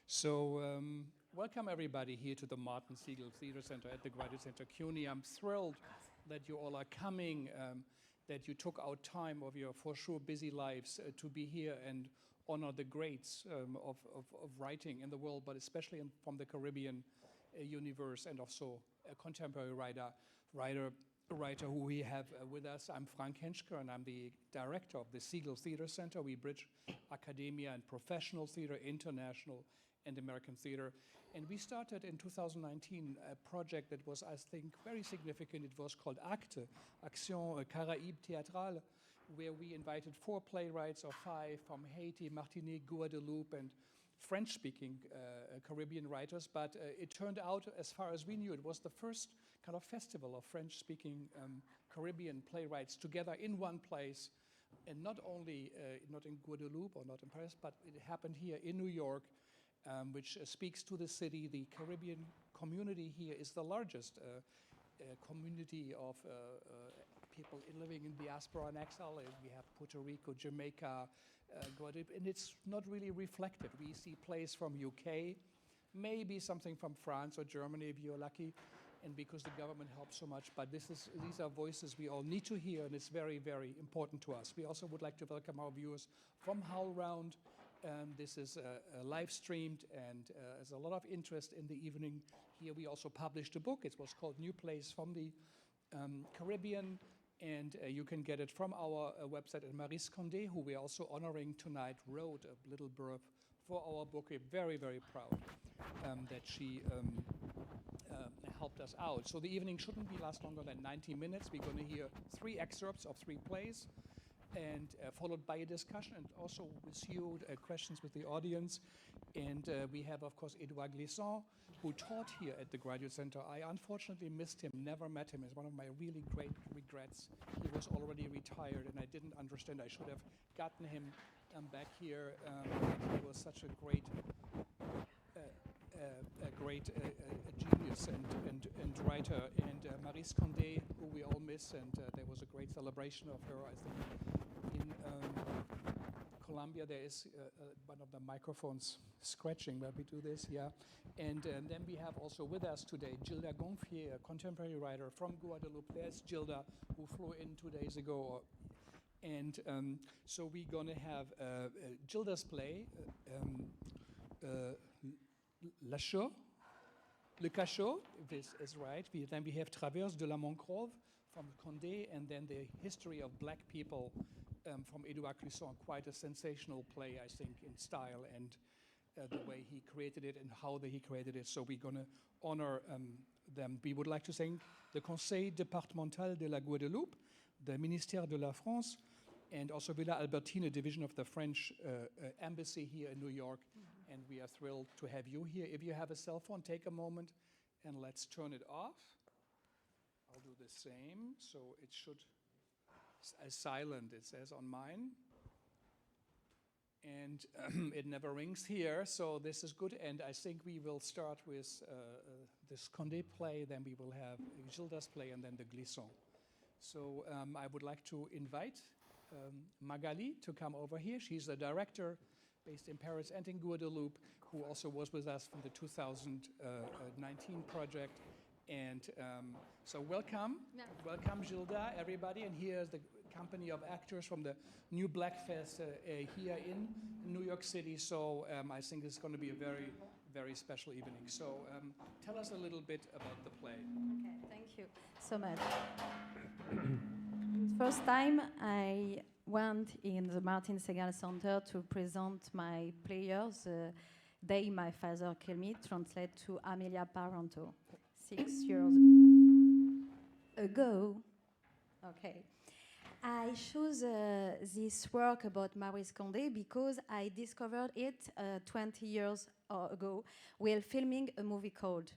So welcome everybody here to the Martin Segal Theater Center at the Graduate Center CUNY. I'm thrilled that you all are coming, that you took out time of your for sure busy lives to be here and honor the greats of writing in the world, but especially from the Caribbean universe, and also a contemporary writer who we have with us. I'm Frank Henschke, and I'm the director of the Segal Theater Center. We bridge academia and professional theater, international and American theater. And we started in 2019 a project that was, I think, very significant. It was called ACTE, Caribéennes Théâtrales, where we invited 4 playwrights or 5 from Haiti, Martinique, Guadeloupe, and French-speaking Caribbean writers. But it turned out, as far as we knew, it was the first kind of festival of French-speaking Caribbean playwrights together in one place. And not only, not in Guadeloupe or not in Paris, but it happened here in New York, which speaks to the city. The Caribbean community here is the largest community of people living in diaspora and exile. We have Puerto Rico, Jamaica, Guadeloupe, and it's not really reflected. We see plays from UK, maybe something from France or Germany if you're lucky, and because the government helps so much. But these are voices we all need to hear, and it's very, very important to us. We also would like to welcome our viewers from HowlRound. This is live streamed, and there's a lot of interest in the evening here. We also published a book. It was called New Plays from the Caribbean, and you can get it from our website. And Maryse Condé, who we're also honoring tonight, wrote a little blurb for our book. We're very, very proud that she helped us out. So the evening shouldn't last longer than 90 minutes. We're going to hear 3 excerpts of 3 plays, and followed by a discussion, and also with you, questions with the audience. And we have, of course, Édouard Glissant, who taught here at the Graduate Center. I unfortunately missed him, never met him. It's one of my really great regrets. He was already retired, and I didn't understand. I should have gotten him back here. He was such a great genius and writer, and Maryse Condé, who we all miss, and there was a great celebration of her, I think, in Colombia. There is one of the microphones scratching while we do this, yeah. And then we have also with us today Gilda Gonfier, a contemporary writer from Guadeloupe. There's Gilda, who flew in 2 days ago. And so we're going to have Gilda's play, Le Cachot, this is right. Then we have Traverse de la Mangrove from Condé, and then the history of black people from Édouard Glissant. Quite a sensational play, I think, in style and the way he created it and how he created it. So we're going to honor them. We would like to thank the Conseil départemental de la Guadeloupe, the Ministère de la France, and also Villa Albertine, division of the French embassy here in New York. Mm-hmm. And we are thrilled to have you here. If you have a cell phone, take a moment and let's turn it off. I'll do the same. So it should, as silent, it says on mine. And it never rings here, so this is good. And I think we will start with this Condé play, then we will have Gilda's play, and then the Glissant. So I would like to invite Magali to come over here. She's the director based in Paris and in Guadeloupe, who also was with us from the 2019 project. And so welcome, welcome Gilda, everybody. And here's the company of actors from the New Black Fest here in New York City. So I think it's going to be a very, very special evening. So tell us a little bit about the play. Okay, thank you so much. First time I went in the Martin Segal Center to present my players, The Day My Father Killed Me, translate to Amelia Parenteau, 6 years ago. Okay. I chose this work about Maryse Condé because I discovered it 20 years ago while filming a movie called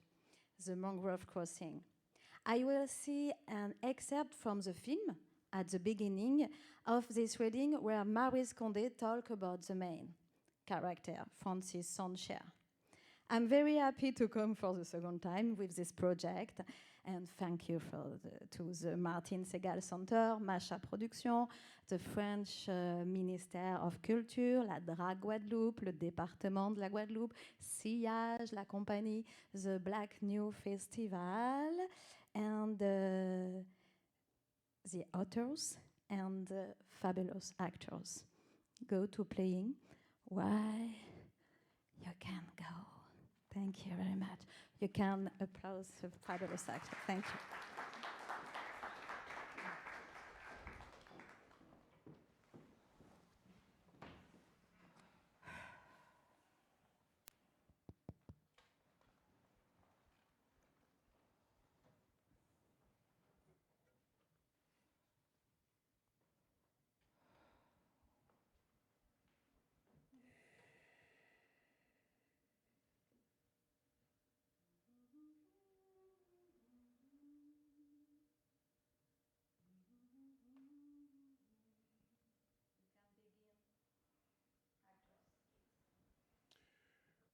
The Mangrove Crossing. I will see an excerpt from the film at the beginning of this reading where Maryse Condé talks about the main character, Francis Sancher. I'm very happy to come for the second time with this project, and thank you to the Segal Center, Macha Production, the French Ministère of Culture, la DRAC Guadeloupe, le département de la Guadeloupe, Siyaj, la compagnie, the Black New Festival, and the authors and the fabulous actors. Go to playing. Why you can go. Thank you very much. You can applaud the fabulous actor. Thank you.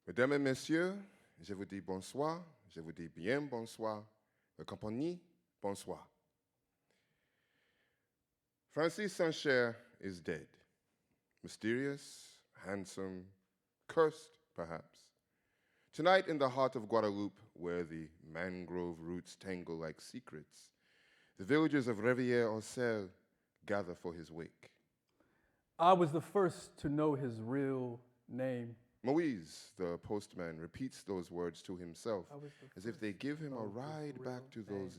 Mesdames et messieurs, je vous dis bonsoir, je vous dis bien bonsoir, la compagnie, bonsoir. Francis Saint-Cher is dead. Mysterious, handsome, cursed, perhaps. Tonight in the heart of Guadeloupe, where the mangrove roots tangle like secrets, the villagers of Rivière-au-Sel gather for his wake. I was the first to know his real name. Moise, the postman, repeats those words to himself as if they give him a ride back to those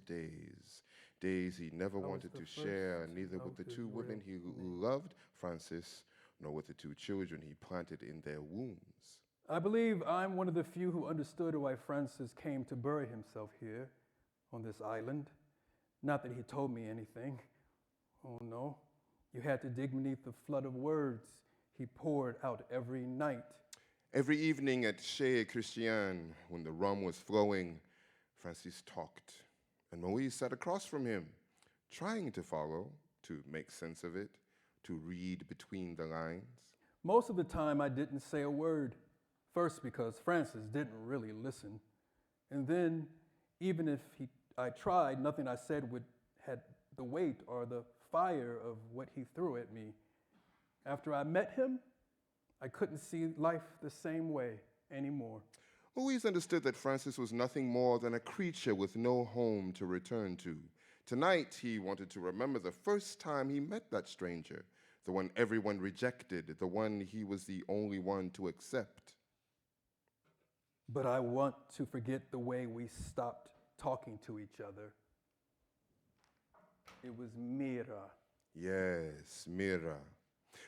days he never wanted to share, neither with the two women he loved, Francis, nor with the two children he planted in their wombs. I believe I'm one of the few who understood why Francis came to bury himself here on this island. Not that he told me anything. Oh no, you had to dig beneath the flood of words he poured out every night. Every evening at Chez Christian, when the rum was flowing, Francis talked, and Moise sat across from him, trying to follow, to make sense of it, to read between the lines. Most of the time I didn't say a word. First, because Francis didn't really listen. And then, even if I tried, nothing I said had the weight or the fire of what he threw at me. After I met him, I couldn't see life the same way anymore. Moise understood that Francis was nothing more than a creature with no home to return to. Tonight, he wanted to remember the first time he met that stranger, the one everyone rejected, the one he was the only one to accept. But I want to forget the way we stopped talking to each other. It was Mira. Yes, Mira.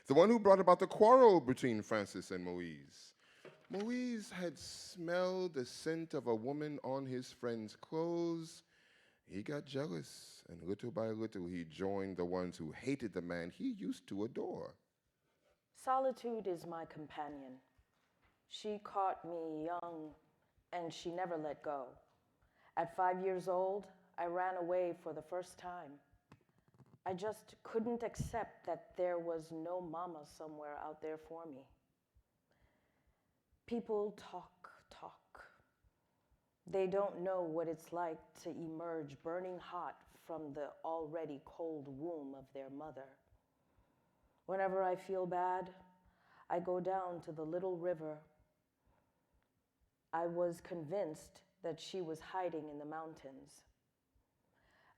The one who brought about the quarrel between Francis and Moise. Moise had smelled the scent of a woman on his friend's clothes. He got jealous, and little by little he joined the ones who hated the man he used to adore. Solitude is my companion. She caught me young, and she never let go. At 5 years old, I ran away for the first time. I just couldn't accept that there was no mama somewhere out there for me. People talk. They don't know what it's like to emerge burning hot from the already cold womb of their mother. Whenever I feel bad, I go down to the little river. I was convinced that she was hiding in the mountains.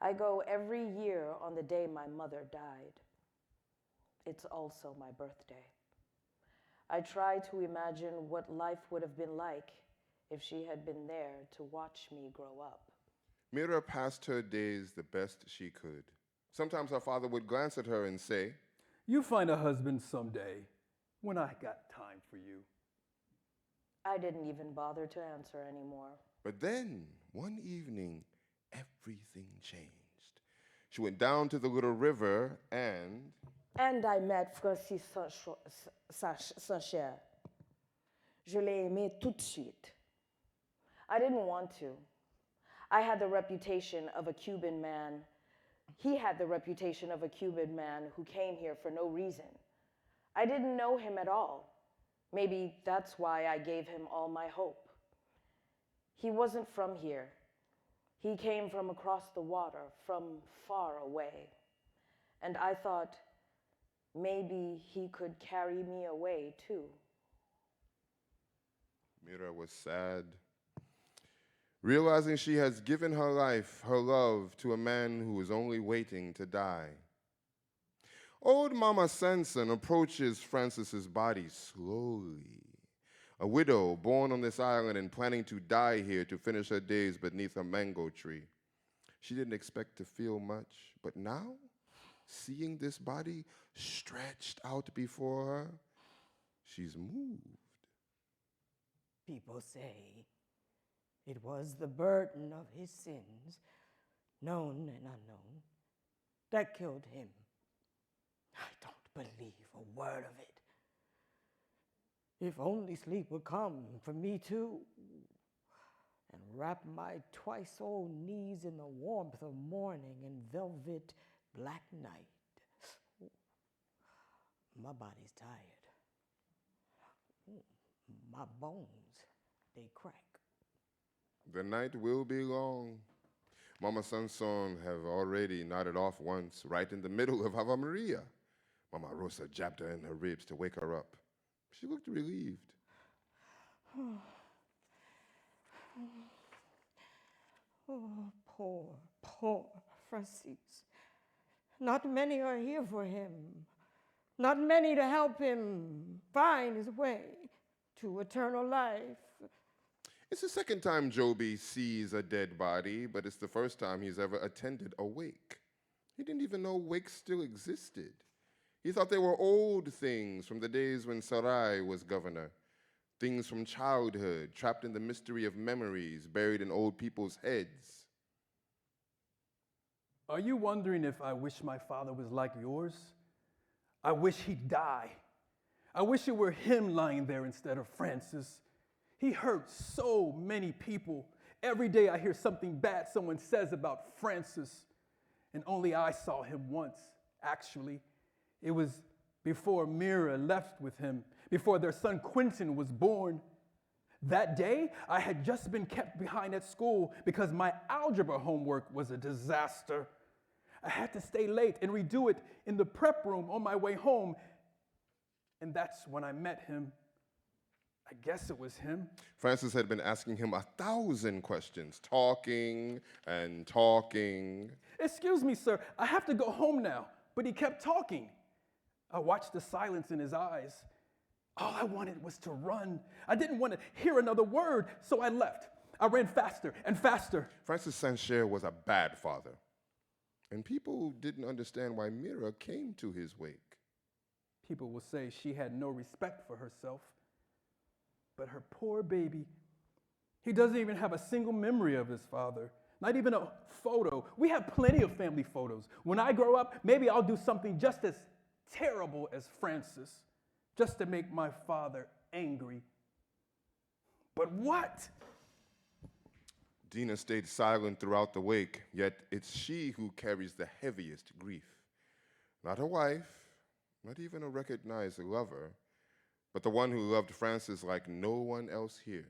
I go every year on the day my mother died. It's also my birthday. I try to imagine what life would have been like if she had been there to watch me grow up. Mira passed her days the best she could. Sometimes her father would glance at her and say, "You find a husband someday, when I got time for you." I didn't even bother to answer anymore. But then, one evening, everything changed. She went down to the little river and I met Francis Saint-Cher. Je l'ai aimé tout de suite. I didn't want to. I had the reputation of a Cuban man. He had the reputation of a Cuban man who came here for no reason. I didn't know him at all. Maybe that's why I gave him all my hope. He wasn't from here. He came from across the water, from far away. And I thought maybe he could carry me away too. Mira was sad, realizing she has given her life, her love, to a man who is only waiting to die. Old Mama Sanson approaches Francis's body slowly. A widow born on this island and planning to die here to finish her days beneath a mango tree. She didn't expect to feel much, but now, seeing this body stretched out before her, she's moved. People say it was the burden of his sins, known and unknown, that killed him. I don't believe a word of it. If only sleep would come for me too, and wrap my twice-old knees in the warmth of morning and velvet black night. My body's tired. My bones, they crack. The night will be long. Mama Sanson have already nodded off once, right in the middle of Ave Maria. Mama Rosa jabbed her in her ribs to wake her up. She looked relieved. Oh, poor Francis. Not many are here for him. Not many to help him find his way to eternal life. It's the second time Joby sees a dead body, but it's the first time he's ever attended a wake. He didn't even know wakes still existed. He thought they were old things from the days when Sarai was governor, things from childhood, trapped in the mystery of memories, buried in old people's heads. Are you wondering if I wish my father was like yours? I wish he'd die. I wish it were him lying there instead of Francis. He hurt so many people. Every day I hear something bad someone says about Francis, and only I saw him once, actually. It was before Mira left with him, before their son Quentin was born. That day, I had just been kept behind at school because my algebra homework was a disaster. I had to stay late and redo it in the prep room on my way home. And that's when I met him. I guess it was him. Francis had been asking him 1,000 questions, talking and talking. Excuse me, sir, I have to go home now. But he kept talking. I watched the silence in his eyes. All I wanted was to run. I didn't want to hear another word, so I left. I ran faster and faster. Francis Saint-Cher was a bad father, and people didn't understand why Mira came to his wake. People will say she had no respect for herself, but her poor baby, he doesn't even have a single memory of his father, not even a photo. We have plenty of family photos. When I grow up, maybe I'll do something just as terrible as Francis, just to make my father angry. But what? Dina stayed silent throughout the wake, yet it's she who carries the heaviest grief. Not a wife, not even a recognized lover, but the one who loved Francis like no one else here.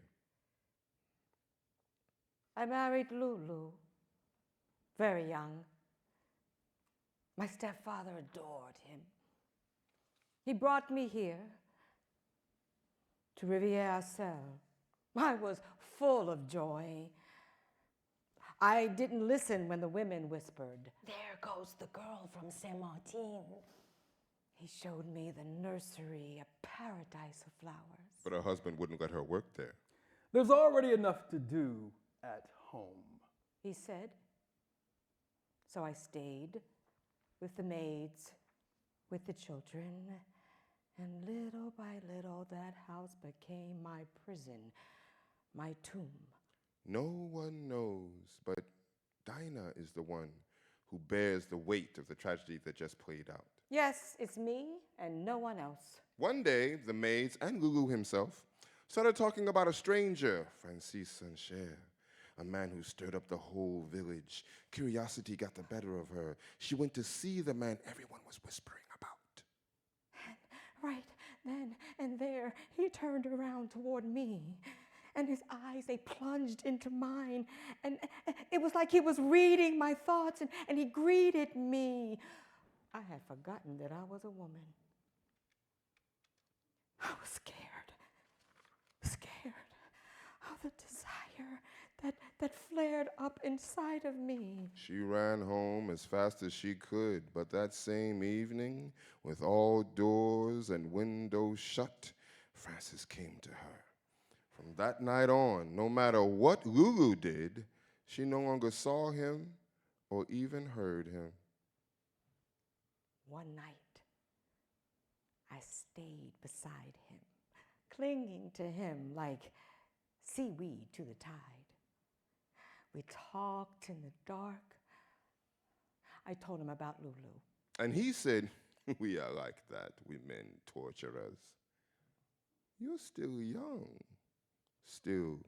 I married Lulu, very young. My stepfather adored him. He brought me here to Rivière-Selle. I was full of joy. I didn't listen when the women whispered, "There goes the girl from Saint-Martin." He showed me the nursery, a paradise of flowers. But her husband wouldn't let her work there. There's already enough to do at home, He said. So I stayed with the maids, with the children, and little by little that house became my prison, my tomb. No one knows, but Dinah is the one who bears the weight of the tragedy that just played out. Yes, it's me and no one else. One day, the maids and Lulu himself started talking about a stranger, Francis Saint-Cher, a man who stirred up the whole village. Curiosity got the better of her. She went to see the man everyone was whispering about. And right then and there, he turned around toward me, And his eyes, they plunged into mine. And it was like he was reading my thoughts, and he greeted me. I had forgotten that I was a woman. I was scared of the desire that flared up inside of me. She ran home as fast as she could, but that same evening, with all doors and windows shut, Francis came to her. From that night on, no matter what Lulu did, she no longer saw him or even heard him. One night, I stayed beside him, clinging to him like seaweed to the tide. We talked in the dark. I told him about Lulu. And he said, "We are like that, we men torturers. You're still young, still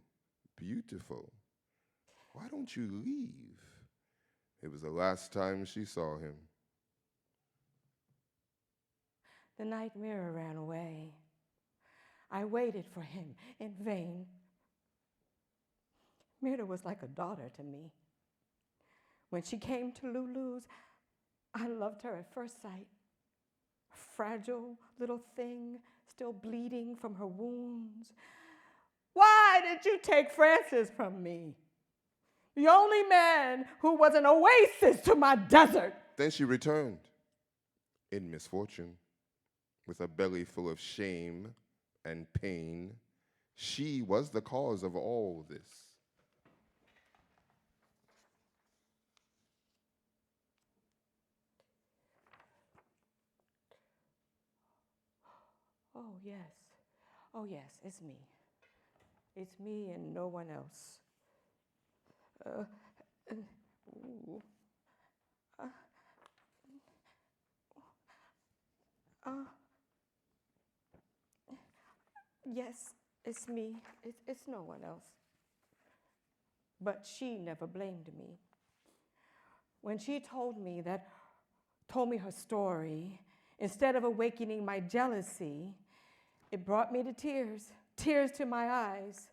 beautiful. Why don't you leave?" It was the last time she saw him. The night mirror ran away. I waited for him in vain. Mira was like a daughter to me. When she came to Lulu's, I loved her at first sight. A fragile little thing, still bleeding from her wounds. Why did you take Francis from me? The only man who was an oasis to my desert. Then she returned in misfortune, with a belly full of shame and pain. She was the cause of all this. Oh yes, it's me. It's me and no one else. Yes, it's me. It's no one else. But she never blamed me. When she told me her story, instead of awakening my jealousy, it brought me to tears to my eyes.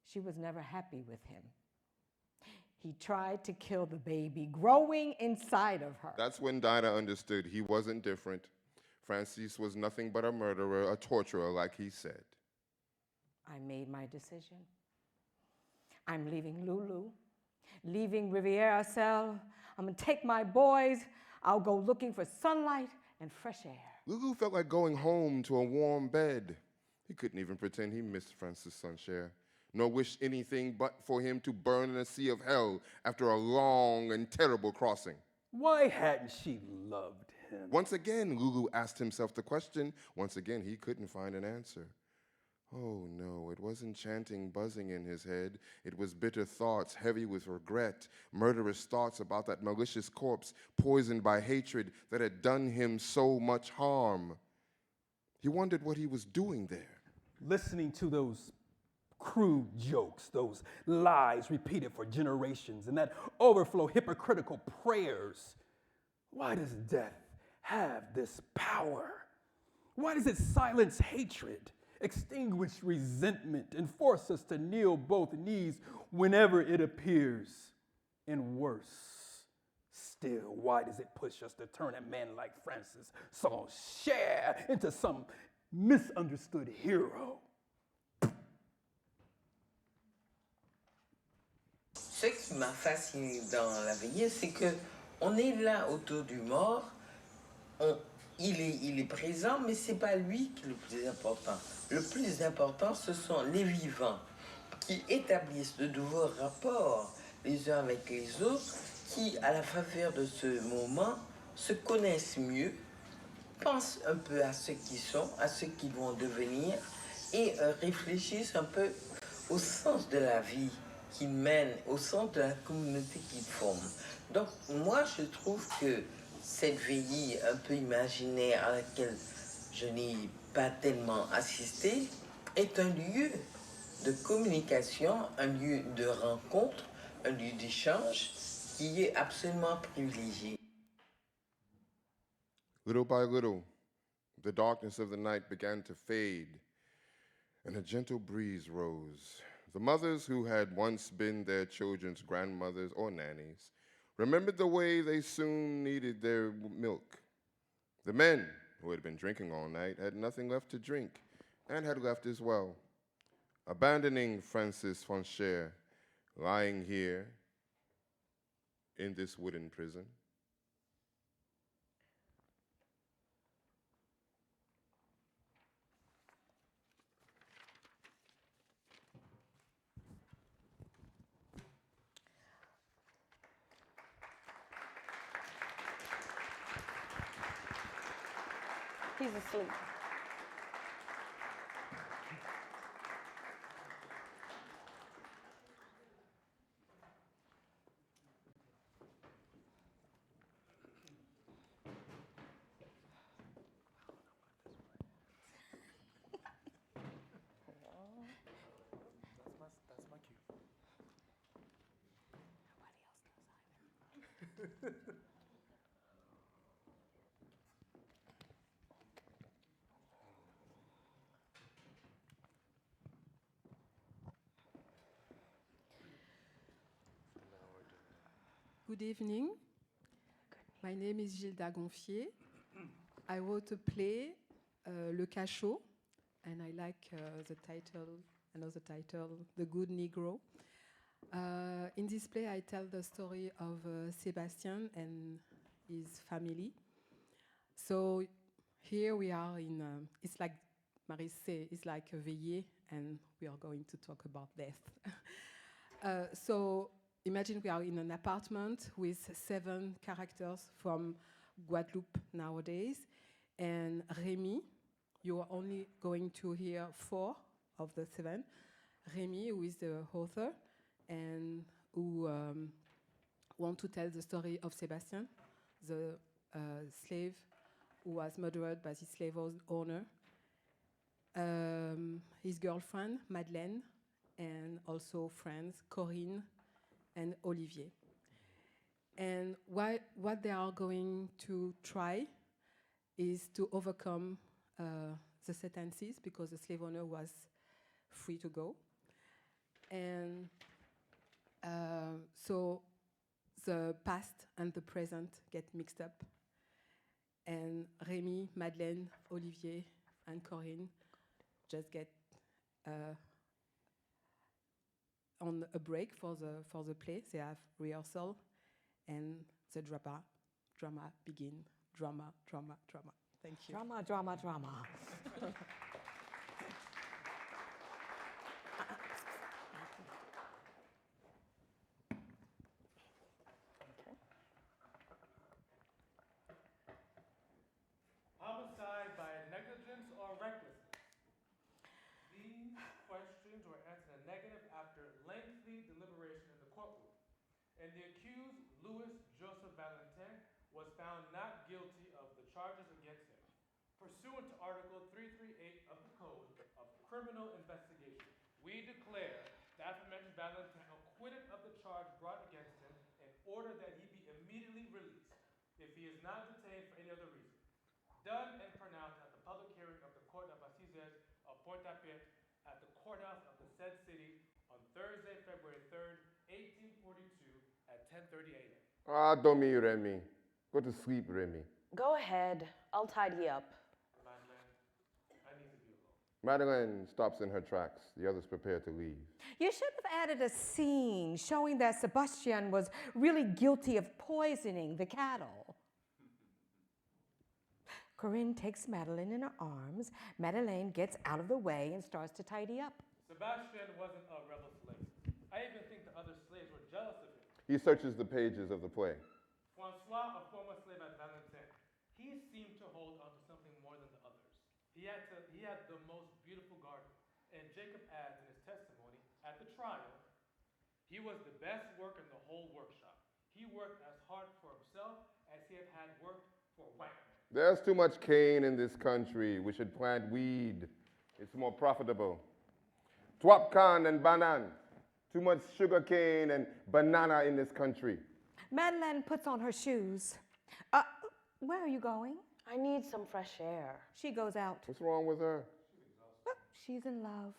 She was never happy with him. He tried to kill the baby growing inside of her. That's when Dinah understood he wasn't different. Francis was nothing but a murderer, a torturer, like he said. I made my decision. I'm leaving Lulu, leaving Riviera Cell. I'm gonna take my boys. I'll go looking for sunlight and fresh air. Lulu felt like going home to a warm bed. He couldn't even pretend he missed Francis Sunshare, nor wished anything but for him to burn in a sea of hell after a long and terrible crossing. Why hadn't she loved him? Once again, Lulu asked himself the question. Once again, he couldn't find an answer. Oh no, it wasn't chanting buzzing in his head. It was bitter thoughts, heavy with regret, murderous thoughts about that malicious corpse, poisoned by hatred that had done him so much harm. He wondered what he was doing there. Listening to those crude jokes, those lies repeated for generations, and that overflow hypocritical prayers. Why does death have this power? Why does it silence hatred, extinguish resentment, and force us to kneel both knees whenever it appears? And worse still, why does it push us to turn a man like Francis Sunshare into some misunderstood hero? Ce qui m'a fasciné dans la veillée, c'est que on est là autour du mort, il est présent, mais c'est pas lui qui est le plus important. Le plus important, ce sont les vivants qui établissent de nouveaux rapports les uns avec les autres, qui, à la faveur de ce moment, se connaissent mieux, pensent un peu à ce qu'ils sont, à ce qu'ils vont devenir, et réfléchissent un peu au sens de la vie qu'ils mènent, au sens de la communauté qu'ils forment. Donc, moi, je trouve que cette veillée un peu imaginaire à laquelle je n'ai pas tellement assisté est un lieu de communication, un lieu de rencontre, un lieu d'échange qui est absolument privilégié. Little by little, the darkness of the night began to fade. and a gentle breeze rose. The mothers who had once been their children's grandmothers or nannies remembered the way they soon needed their milk. The men who had been drinking all night had nothing left to drink and had left as well, abandoning Francis Foncher lying here in this wooden prison. He's asleep. That's my cue. Nobody else knows either. Good evening. My name is Gilda Gonfier. I wrote a play, Le Cachot, and I like the title, another title, The Good Negro. In this play, I tell the story of Sebastian and his family. So here we are in, it's like Maryse said, it's like a veillée, and we are going to talk about death. So imagine we are in an apartment with 7 characters from Guadeloupe nowadays, and Rémi, you are only going to hear 4 of the 7. Rémi, who is the author, and who want to tell the story of Sebastian, the slave who was murdered by the slave owner, his girlfriend, Madeleine, and also friends, Corinne and Olivier. And what they are going to try is to overcome the sentences, because the slave owner was free to go. And so the past and the present get mixed up. And Rémi, Madeleine, Olivier, and Corinne just get on a break for the play. They have rehearsal, and the drama begin. Drama. Thank you. Drama. Homicide by negligence or recklessness? These questions were answered in negative after lengthy deliberation in the courtroom. And the accused, Louis Joseph Valentin, was found not guilty of the charges against him. Pursuant to Article 338 of the Code of Criminal Investigation, we declare the aforementioned Valentin acquitted of the charge brought against him and order that he be immediately released if he is not detained for any other reason. Done and pronounced at the public hearing of the Court of Assizes of Pointe-à-Pitre at the courthouse of the said city on Thursday, February 3rd, 1842 at 10:30 a.m. Ah, dummy, Remy. Go to sleep, Remy. Go ahead. I'll tidy up. Madeleine, I need to be alone. Madeleine stops in her tracks. The others prepare to leave. You should have added a scene showing that Sebastian was really guilty of poisoning the cattle. Corinne takes Madeleine in her arms. Madeleine gets out of the way and starts to tidy up. Sebastian wasn't a rebel slave. I even think the other slaves were jealous of him. He searches the pages of the play. Francois, a former slave at Valentin, he seemed to hold on to something more than the others. He had the most beautiful garden, and Jacob adds in his testimony at the trial, he was the best work in the whole workshop. He worked as hard for himself as he had worked for white men. There's too much cane in this country. We should plant weed. It's more profitable. Twapcan and banan. Too much sugar cane and banana in this country. Madeleine puts on her shoes. Where are you going? I need some fresh air. She goes out. What's wrong with her? She's in love.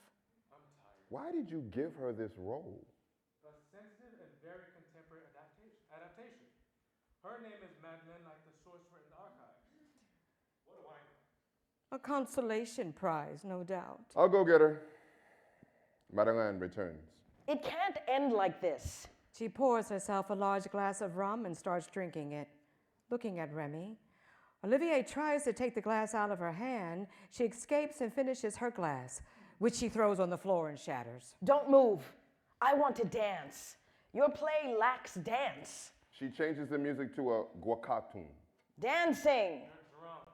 I'm tired. Why did you give her this role? A sensitive and very contemporary adaptation. Her name is Madeleine, like the source written in the archives. What do I know? A consolation prize, no doubt. I'll go get her. Madeleine returns. It can't end like this. She pours herself a large glass of rum and starts drinking it, looking at Remy. Olivier tries to take the glass out of her hand. She escapes and finishes her glass, which she throws on the floor and shatters. Don't move. I want to dance. Your play lacks dance. She changes the music to a guacatun. Dancing. You're drunk.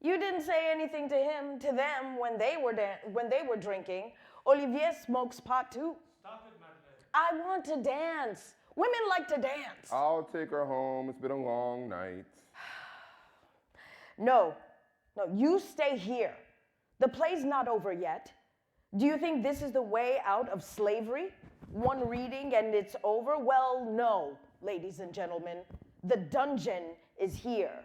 You didn't say anything to them when they were drinking. Olivier smokes pot too. Stop it, Madeleine. I want to dance. Women like to dance. I'll take her home. It's been a long night. No, you stay here. The play's not over yet. Do you think this is the way out of slavery? One reading and it's over? Well, no, ladies and gentlemen. The dungeon is here.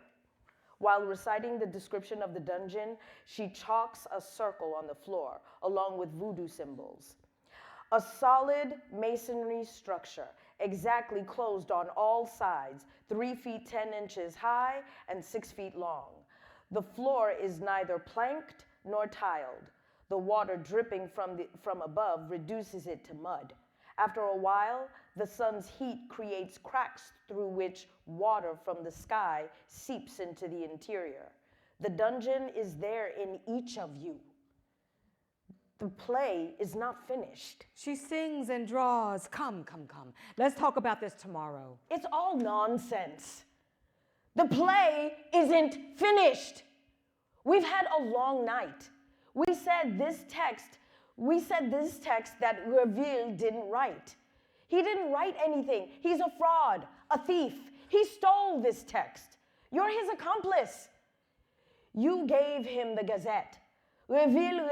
While reciting the description of the dungeon, she chalks a circle on the floor, along with voodoo symbols. A solid masonry structure, exactly closed on all sides, 3 feet 10 inches high and 6 feet long. The floor is neither planked nor tiled. The water dripping from above reduces it to mud. After a while, the sun's heat creates cracks through which water from the sky seeps into the interior. The dungeon is there in each of you. The play is not finished. She sings and draws. Come. Let's talk about this tomorrow. It's all nonsense. The play isn't finished. We've had a long night. We said this text that Reville didn't write. He didn't write anything. He's a fraud, a thief. He stole this text. You're his accomplice. You gave him the Gazette. Reville.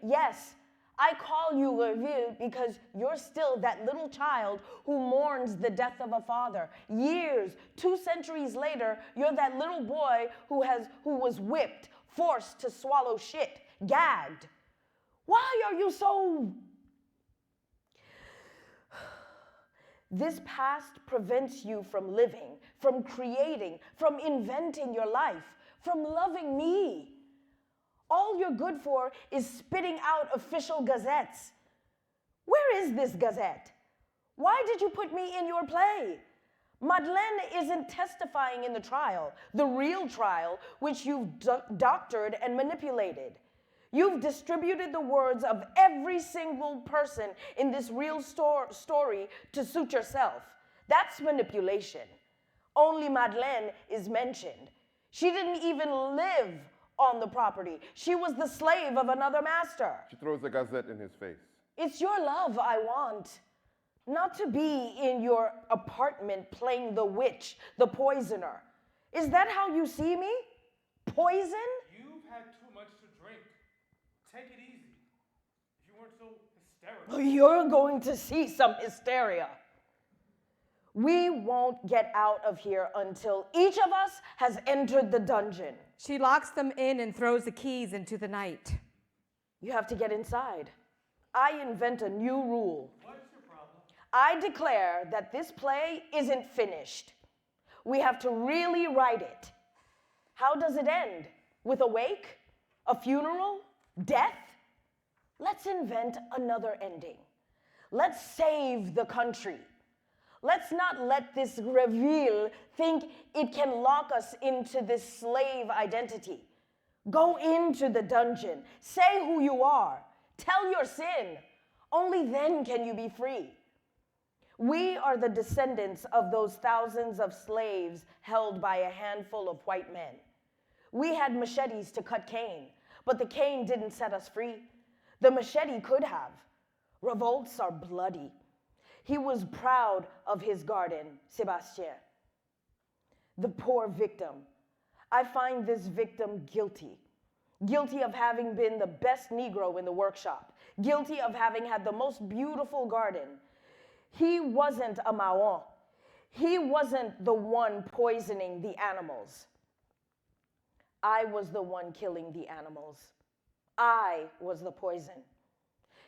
Yes, I call you Reville because you're still that little child who mourns the death of a father. Years, 2 centuries later, you're that little boy who was whipped, forced to swallow shit, gagged. Why are you so... This past prevents you from living, from creating, from inventing your life, from loving me. All you're good for is spitting out official gazettes. Where is this gazette? Why did you put me in your play? Madeleine isn't testifying in the trial, the real trial, which you've doctored and manipulated. You've distributed the words of every single person in this real story to suit yourself. That's manipulation. Only Madeleine is mentioned. She didn't even live on the property. She was the slave of another master. She throws the gazette in his face. It's your love I want. Not to be in your apartment playing the witch, the poisoner. Is that how you see me? Poison? You've had too much to drink. Take it easy. If you weren't so hysterical. You're going to see some hysteria. We won't get out of here until each of us has entered the dungeon. She locks them in and throws the keys into the night. You have to get inside. I invent a new rule. What's your problem? I declare that this play isn't finished. We have to really write it. How does it end? With a wake? A funeral? Death? Let's invent another ending. Let's save the country. Let's not let this Reville think it can lock us into this slave identity. Go into the dungeon. Say who you are. Tell your sin. Only then can you be free. We are the descendants of those thousands of slaves held by a handful of white men. We had machetes to cut cane, but the cane didn't set us free. The machete could have. Revolts are bloody. He was proud of his garden, Sébastien. The poor victim. I find this victim guilty. Guilty of having been the best Negro in the workshop. Guilty of having had the most beautiful garden. He wasn't a Mahon. He wasn't the one poisoning the animals. I was the one killing the animals. I was the poison.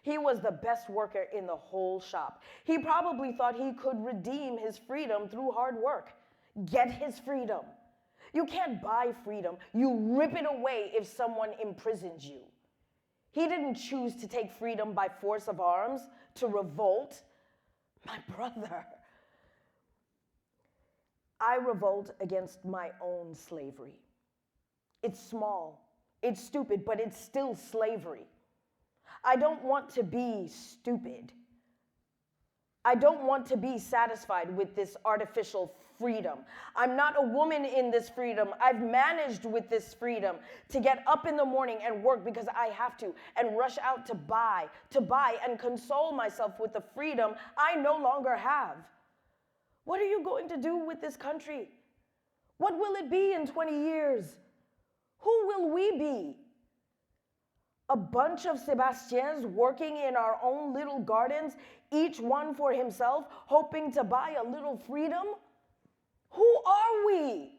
He was the best worker in the whole shop. He probably thought he could redeem his freedom through hard work. Get his freedom. You can't buy freedom. You rip it away if someone imprisons you. He didn't choose to take freedom by force of arms, to revolt. My brother. I revolt against my own slavery. It's small, it's stupid, but it's still slavery. I don't want to be stupid. I don't want to be satisfied with this artificial freedom. I'm not a woman in this freedom. I've managed with this freedom to get up in the morning and work because I have to, and rush out to buy and console myself with the freedom I no longer have. What are you going to do with this country? What will it be in 20 years? Who will we be? A bunch of Sebastians working in our own little gardens, each one for himself, hoping to buy a little freedom? Who are we?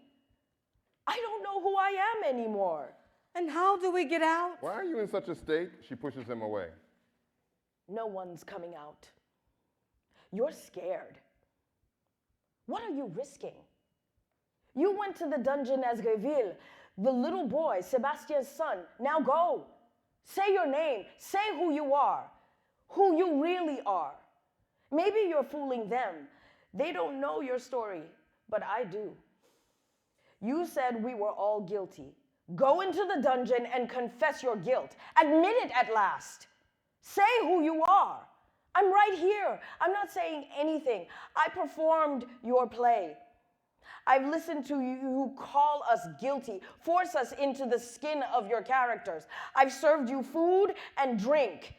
I don't know who I am anymore. And how do we get out? Why are you in such a state? She pushes him away. No one's coming out. You're scared. What are you risking? You went to the dungeon as Greville, the little boy, Sebastian's son. Now go. Say your name. Say who you are, who you really are. Maybe you're fooling them. They don't know your story, but I do. You said we were all guilty. Go into the dungeon and confess your guilt. Admit it at last. Say who you are. I'm right here. I'm not saying anything. I performed your play. I've listened to you who call us guilty, force us into the skin of your characters. I've served you food and drink,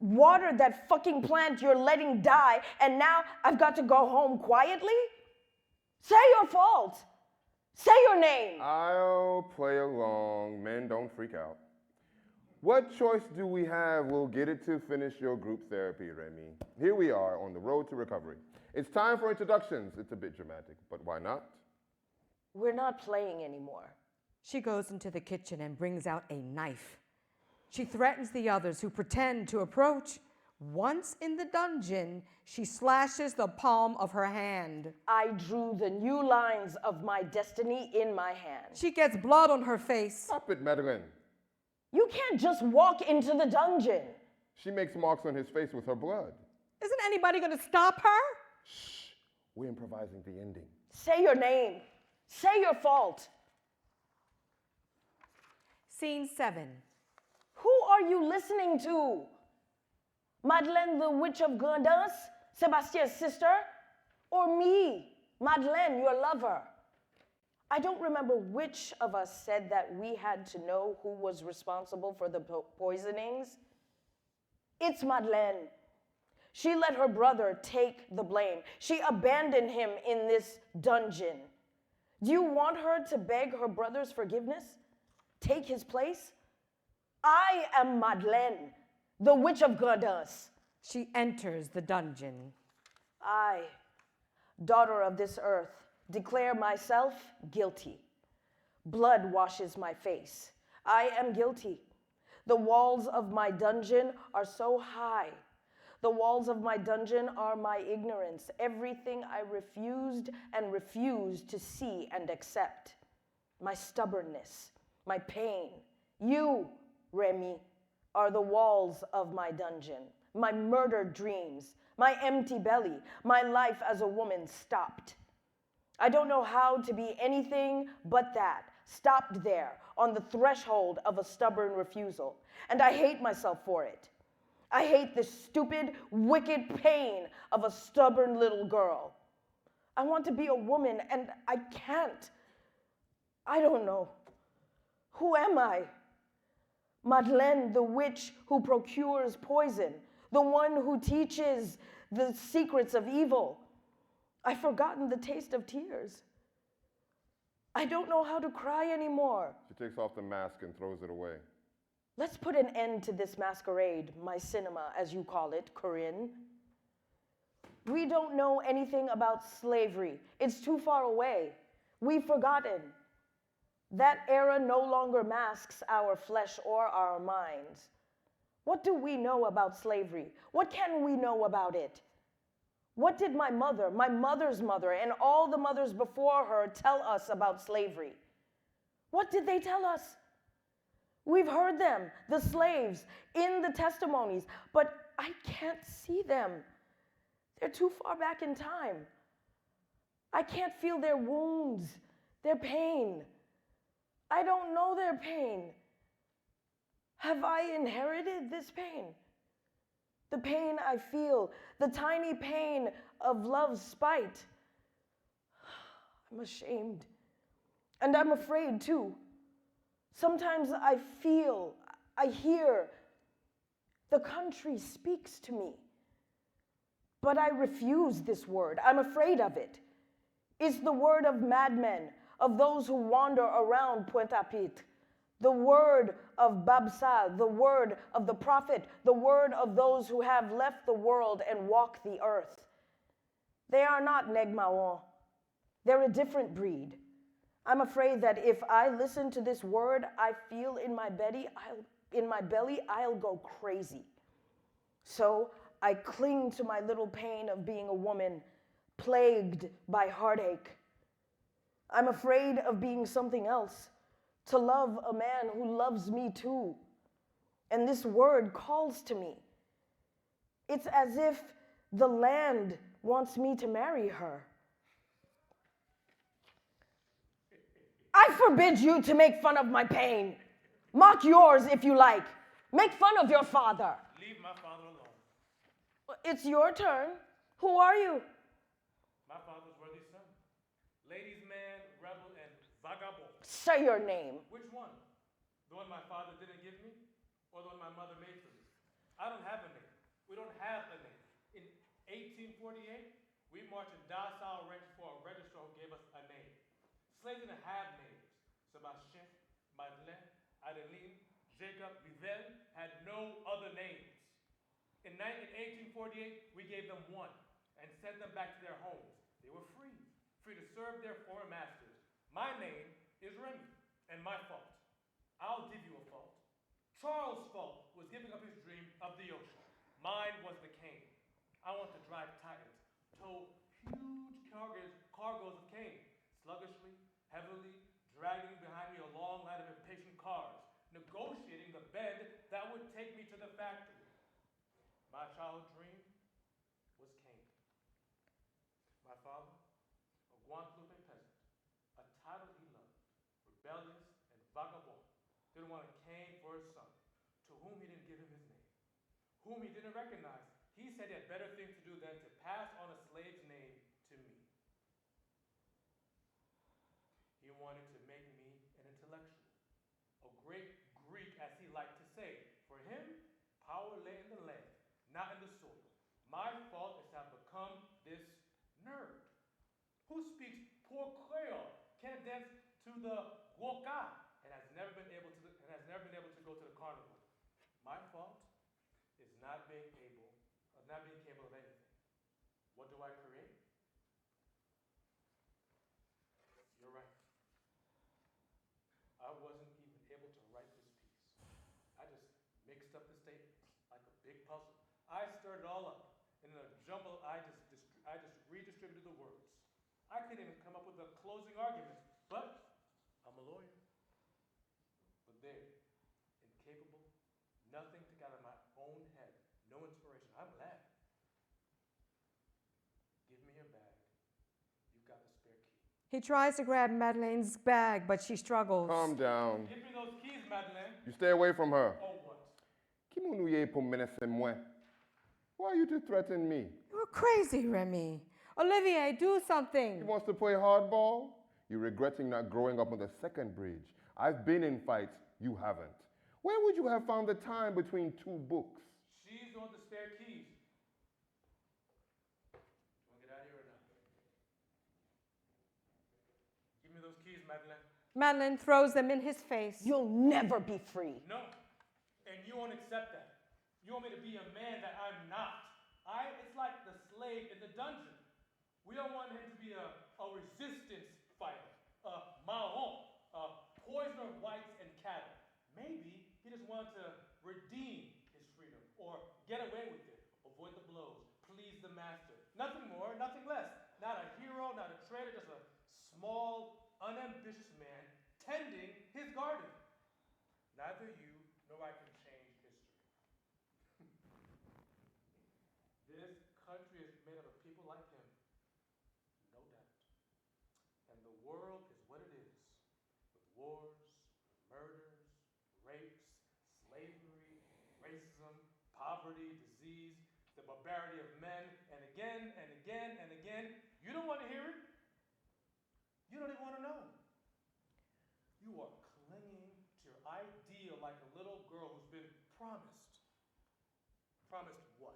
watered that fucking plant you're letting die, and now I've got to go home quietly? Say your fault. Say your name. I'll play along. Men don't freak out. What choice do we have? We'll get it to finish your group therapy, Remy. Here we are on the road to recovery. It's time for introductions. It's a bit dramatic, but why not? We're not playing anymore. She goes into the kitchen and brings out a knife. She threatens the others who pretend to approach. Once in the dungeon, she slashes the palm of her hand. I drew the new lines of my destiny in my hand. She gets blood on her face. Stop it, Madeleine. You can't just walk into the dungeon. She makes marks on his face with her blood. Isn't anybody going to stop her? Shh, we're improvising the ending. Say your name. Say your fault. Scene 7. Who are you listening to? Madeleine, the witch of Grandance, Sebastian's sister? Or me, Madeleine, your lover? I don't remember which of us said that we had to know who was responsible for the poisonings. It's Madeleine. She let her brother take the blame. She abandoned him in this dungeon. Do you want her to beg her brother's forgiveness? Take his place? I am Madeleine, the witch of Grandance. She enters the dungeon. I, daughter of this earth, declare myself guilty. Blood washes my face. I am guilty. The walls of my dungeon are so high. The walls of my dungeon are my ignorance, everything I refused and refused to see and accept. My stubbornness, my pain. You, Remy, are the walls of my dungeon. My murdered dreams, my empty belly, my life as a woman stopped. I don't know how to be anything but that, stopped there on the threshold of a stubborn refusal. And I hate myself for it. I hate the stupid, wicked pain of a stubborn little girl. I want to be a woman and I can't. I don't know. Who am I? Madeleine, the witch who procures poison, the one who teaches the secrets of evil. I've forgotten the taste of tears. I don't know how to cry anymore. She takes off the mask and throws it away. Let's put an end to this masquerade, my cinema, as you call it, Corinne. We don't know anything about slavery. It's too far away. We've forgotten. That era no longer masks our flesh or our minds. What do we know about slavery? What can we know about it? What did my mother's mother, and all the mothers before her tell us about slavery? What did they tell us? We've heard them, the slaves, in the testimonies, but I can't see them. They're too far back in time. I can't feel their wounds, their pain. I don't know their pain. Have I inherited this pain? The pain I feel, the tiny pain of love's spite. I'm ashamed. And I'm afraid too. Sometimes I hear, the country speaks to me. But I refuse this word. I'm afraid of it. It's the word of madmen, of those who wander around Pointe-à-Pitre. The word of Babsa, the word of the prophet, the word of those who have left the world and walk the earth. They are not Negmaon. They're a different breed. I'm afraid that if I listen to this word I feel in my belly, I'll go crazy. So I cling to my little pain of being a woman, plagued by heartache. I'm afraid of being something else, to love a man who loves me too. And this word calls to me. It's as if the land wants me to marry her. I forbid you to make fun of my pain. Mock yours if you like. Make fun of your father. Leave my father alone. It's your turn. Who are you? My father's worthy son. Ladies' man, rebel, and vagabond. Say your name. Which one? The one my father didn't give me, or the one my mother made for me? I don't have a name. We don't have a name. In 1848, we marched in docile ranks for a registrar who gave us a name. Slaves didn't have names. Sebastien, Madeleine, Adeline, Jacob, Rivel had no other names. In 1848, we gave them one and sent them back to their homes. They were free to serve their foreign masters. My name is Remy, and my fault. I'll give you a fault. Charles' fault was giving up his dream of the ocean. Mine was the cane. I want to drive Titans, tow huge cargoes of cane, sluggishly, heavily, dragging behind me a long line of impatient cars, negotiating the bed that would take me to the factory. My childhood dream was cane. My father, a Guadeloupe peasant, a title he loved, rebellious and vagabond, didn't want a cane for his son, to whom he didn't give him his name, whom he didn't recognize. He said he had better things to do than to pass on a slave's name to me. He wanted to make me an intellectual, a great Greek, as he liked to say. For him, power lay in the land, not in the soil. My fault is to have become this nerd who speaks poor Creole, can't dance to the woka, and has never been able to go to the carnival. My fault is not being capable of anything. What do I create? You're right. I wasn't even able to write this piece. I just mixed up the statements like a big puzzle. I stirred it all up, and in a jumble, I just redistributed the words. I couldn't even come up with a closing argument, but I'm a lawyer. But there, incapable, nothing to get out of my own head, no inspiration. I'm glad. Give me your bag. You've got the spare key. He tries to grab Madeleine's bag, but she struggles. Calm down. Give me those keys, Madeleine. You stay away from her. Oh, what? Why are you to threaten me? You're crazy, Remy. Olivier, do something. He wants to play hardball? You're regretting not growing up on the second bridge. I've been in fights. You haven't. Where would you have found the time between two books? She's on the spare keys. You want to get out of here or not? Give me those keys, Madeleine. Madeleine throws them in his face. You'll never be free. No, and you won't accept that. You want me to be a man that I'm not. It's like the slave in the dungeon. We don't want him to be a resistance fighter, a Mahon, a poisoner of whites and cattle. Maybe he just wanted to redeem his freedom or get away with it, avoid the blows, please the master. Nothing more, nothing less. Not a hero, not a traitor, just a small, unambitious man tending his garden. Neither you nor I can change history. This country is made up of people like him, no doubt. And the world is what it is, with wars, murders, rapes, slavery, racism, poverty, disease, the barbarity of men, and again and again and again. You don't want to hear it. You don't even want to know. You are clinging to your ideal like a little girl who's been promised. Promised what?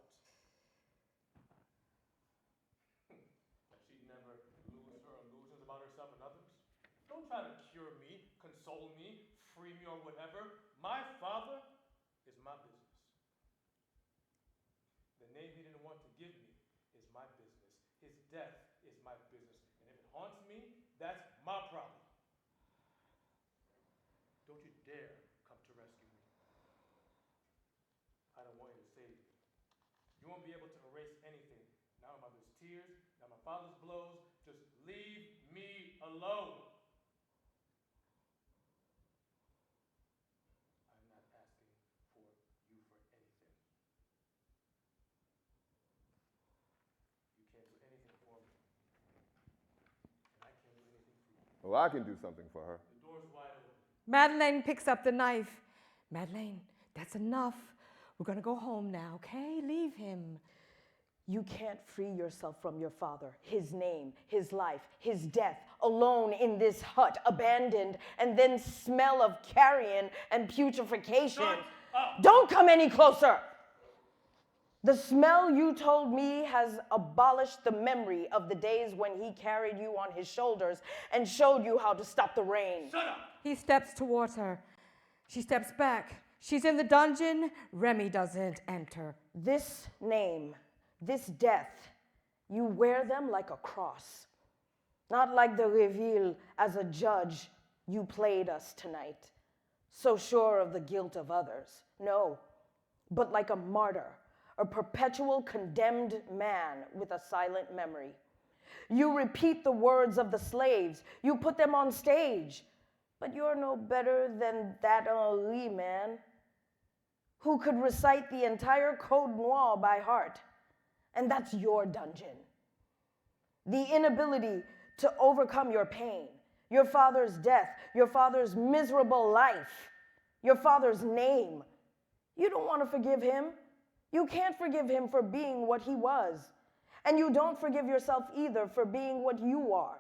That she'd never lose her illusions about herself and others? Don't try to cure me, console me, free me, or whatever. My father is my business. The name he didn't want to give me is my business. His death is my business. And if it haunts me, that's my problem. Don't you dare come to rescue me. I don't want you to save me. You won't be able to erase anything. Now my mother's tears, now my father's blows. Just leave me alone. I'm not asking for you for anything. You can't do anything for me. And I can't do anything for you. Well, I can do something for her. The door's wide open. Madeleine picks up the knife. Madeleine, that's enough. We're going to go home now, okay? Leave him. You can't free yourself from your father, his name, his life, his death, alone in this hut, abandoned, and then smell of carrion and putrefaction. Shut up. Don't come any closer. The smell, you told me, has abolished the memory of the days when he carried you on his shoulders and showed you how to stop the rain. Shut up. He steps towards her. She steps back. She's in the dungeon. Remy doesn't enter. This name, this death, you wear them like a cross. Not like the reveal as a judge you played us tonight, so sure of the guilt of others. No, but like a martyr, a perpetual condemned man with a silent memory. You repeat the words of the slaves. You put them on stage. But you're no better than that Henri man who could recite the entire Code Noir by heart. And that's your dungeon. The inability to overcome your pain, your father's death, your father's miserable life, your father's name. You don't want to forgive him. You can't forgive him for being what he was. And you don't forgive yourself either for being what you are,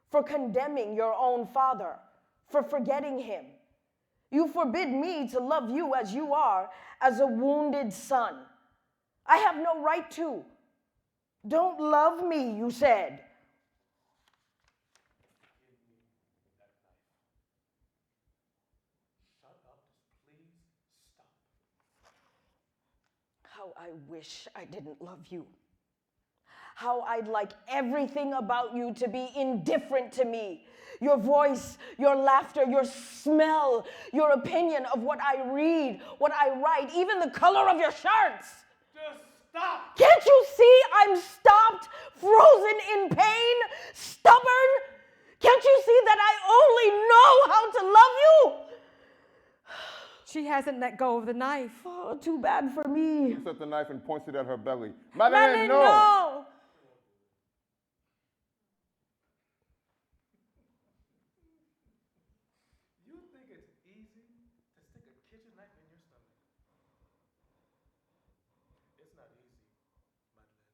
for condemning your own father, for forgetting him. You forbid me to love you as you are, as a wounded son. I have no right to. Don't love me, you said. Give me that knife. Shut up. Just please stop. How I wish I didn't love you. How I'd like everything about you to be indifferent to me. Your voice, your laughter, your smell, your opinion of what I read, what I write, even the color of your shirts. Just stop. Can't you see I'm stopped, frozen in pain, stubborn? Can't you see that I only know how to love you? She hasn't let go of the knife. Oh, too bad for me. He picks up the knife and points it at her belly. Madeleine, Madeleine, no! no! You think it's easy to stick a kitchen knife in your stomach? It's not easy, Madeleine,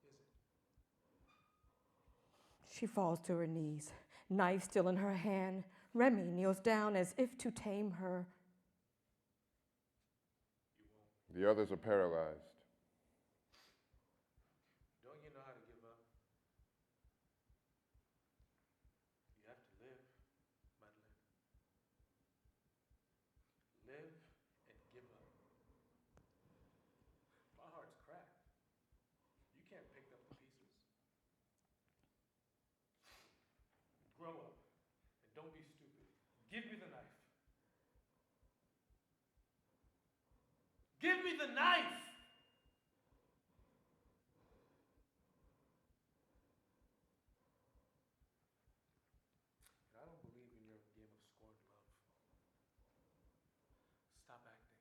is it? She falls to her knees, knife still in her hand. Remy kneels down as if to tame her. The others are paralyzed. Don't you know how to give up? You have to live, Madeleine. Live and give up. My heart's cracked. You can't pick up the pieces. Grow up and don't be stupid. Give me the knife. Give me the knife! I don't believe in your game of scorned love. Stop acting.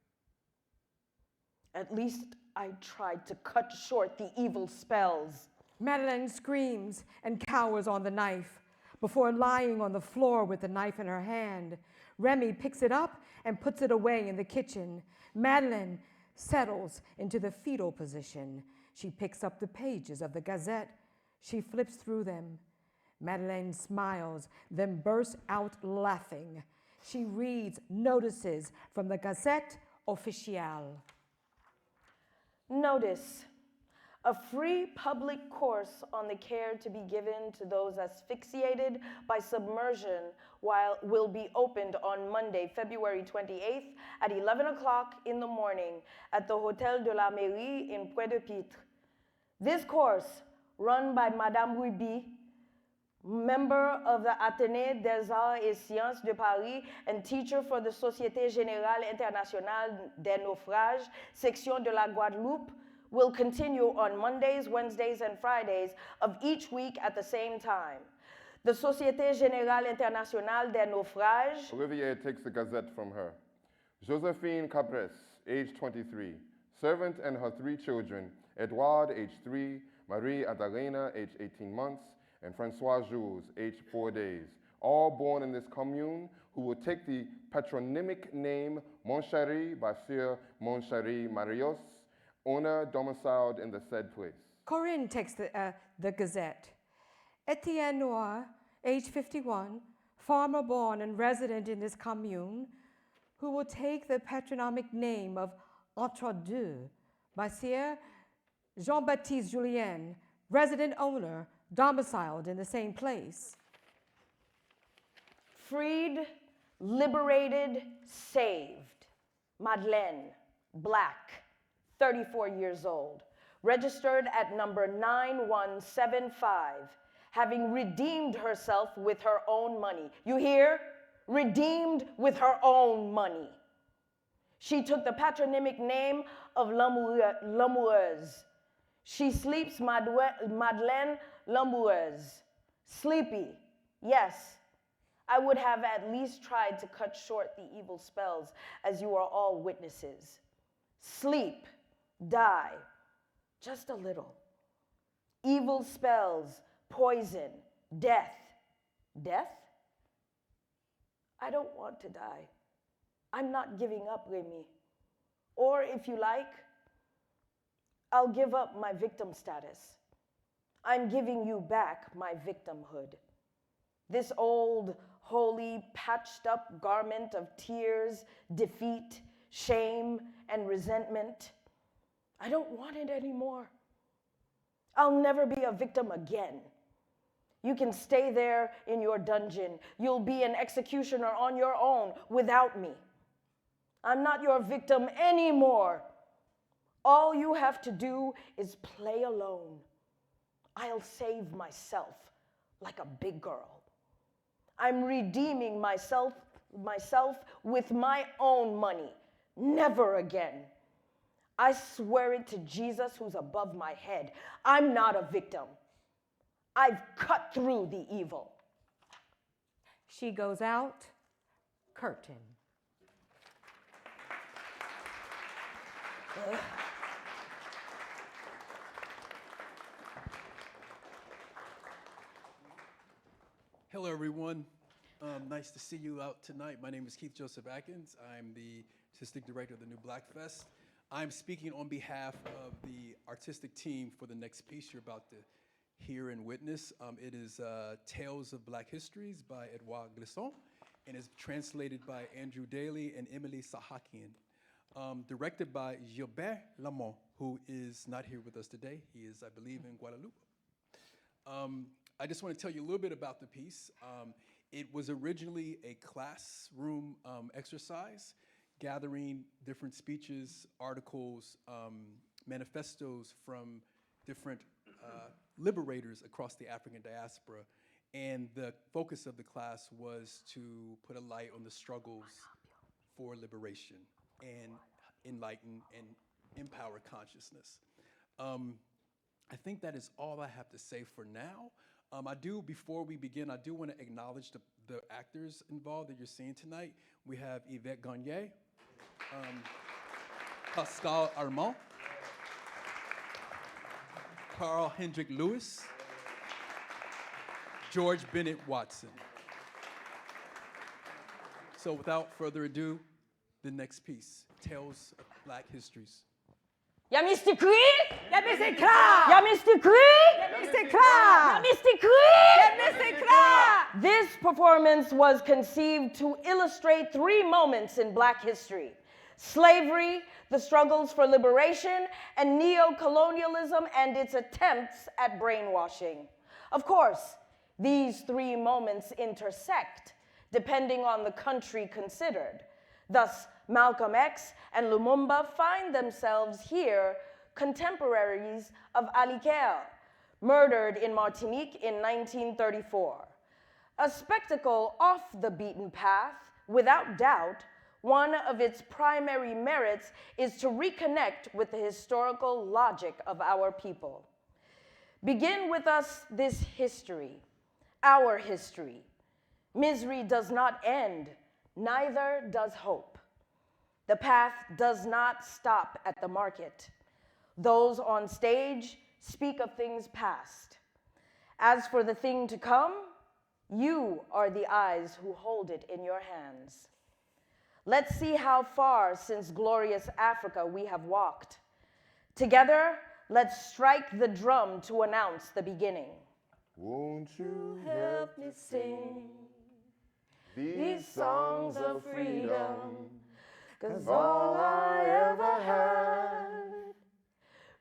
At least I tried to cut short the evil spells. Madeleine screams and cowers on the knife before lying on the floor with the knife in her hand. Remy picks it up and puts it away in the kitchen. Madeleine settles into the fetal position. She picks up the pages of the Gazette. She flips through them. Madeleine smiles, then bursts out laughing. She reads notices from the Gazette Officielle. Notice, a free public course on the care to be given to those asphyxiated by submersion will be opened on Monday, February 28th at 11 o'clock in the morning at the Hôtel de la Mairie in Pointe-de-Pitre. This course, run by Madame Ruby, member of the Athénée des Arts et Sciences de Paris and teacher for the Société Générale Internationale des Naufrages, section de la Guadeloupe, will continue on Mondays, Wednesdays, and Fridays of each week at the same time. The Société Générale Internationale des Naufrages. Olivier takes the Gazette from her. Josephine Cabres, age 23, servant and her 3 children, Edouard, age 3, Marie Adalena, age 18 months, and Francois Jules, age 4 days, all born in this commune, who will take the patronymic name Montcharry by Sir Montcharry Marios, owner domiciled in the said place. Corinne takes the Gazette. Etienne Noir, age 51, farmer born and resident in this commune, who will take the patronymic name of Entre Deux by Sir Jean-Baptiste Julien, resident owner, domiciled in the same place. Freed, liberated, saved. Madeleine, black, 34 years old, registered at number 9175, having redeemed herself with her own money. You hear? Redeemed with her own money. She took the patronymic name of L'Amoureuse. She sleeps Madeleine L'Amoureuse. Sleepy, yes. I would have at least tried to cut short the evil spells, as you are all witnesses. Sleep, die, just a little. Evil spells, poison, death. Death? I don't want to die. I'm not giving up, Remy. Or if you like, I'll give up my victim status. I'm giving you back my victimhood. This old, holy, patched up garment of tears, defeat, shame, and resentment. I don't want it anymore. I'll never be a victim again. You can stay there in your dungeon. You'll be an executioner on your own without me. I'm not your victim anymore. All you have to do is play alone. I'll save myself like a big girl. I'm redeeming myself with my own money. Never again. I swear it to Jesus who's above my head. I'm not a victim. I've cut through the evil. She goes out, curtain. Hello, everyone. Nice to see you out tonight. My name is Keith Joseph Atkins. I'm the artistic director of the New Black Fest. I'm speaking on behalf of the artistic team for the next piece you're about to hear and witness. It is Tales of Black Histories by Édouard Glissant, and is translated by Andrew Daly and Emily Sahakian. Directed by Gilbert Laumord, who is not here with us today. He is, I believe, in Guadeloupe. I just want to tell you a little bit about the piece. It was originally a classroom exercise, gathering different speeches, articles, manifestos from different liberators across the African diaspora. And the focus of the class was to put a light on the struggles for liberation and enlighten and empower consciousness. I think that is all I have to say for now. Before we begin, I do want to acknowledge the actors involved that you're seeing tonight. We have Yvette Gagné, Pascal Armand, Carl Hendrick Lewis, George Bennett Watson. So without further ado, the next piece, Tales of Black Histories. Y'a Mystic Cri? Y'a Mystic Cri! Y'a Mystic Cri? Y'a Mystic Cri! Y'a Mystic Cri? Y'a Mystic Cri! This performance was conceived to illustrate 3 moments in Black history: slavery, the struggles for liberation, and neo-colonialism and its attempts at brainwashing. Of course, these 3 moments intersect depending on the country considered. Thus, Malcolm X and Lumumba find themselves here contemporaries of Ali Ker, murdered in Martinique in 1934. A spectacle off the beaten path, without doubt. One of its primary merits is to reconnect with the historical logic of our people. Begin with us this history, our history. Misery does not end, neither does hope. The path does not stop at the market. Those on stage speak of things past. As for the thing to come, you are the eyes who hold it in your hands. Let's see how far since glorious Africa we have walked. Together, let's strike the drum to announce the beginning. Won't you Help me sing these songs of freedom, 'cause all I ever had,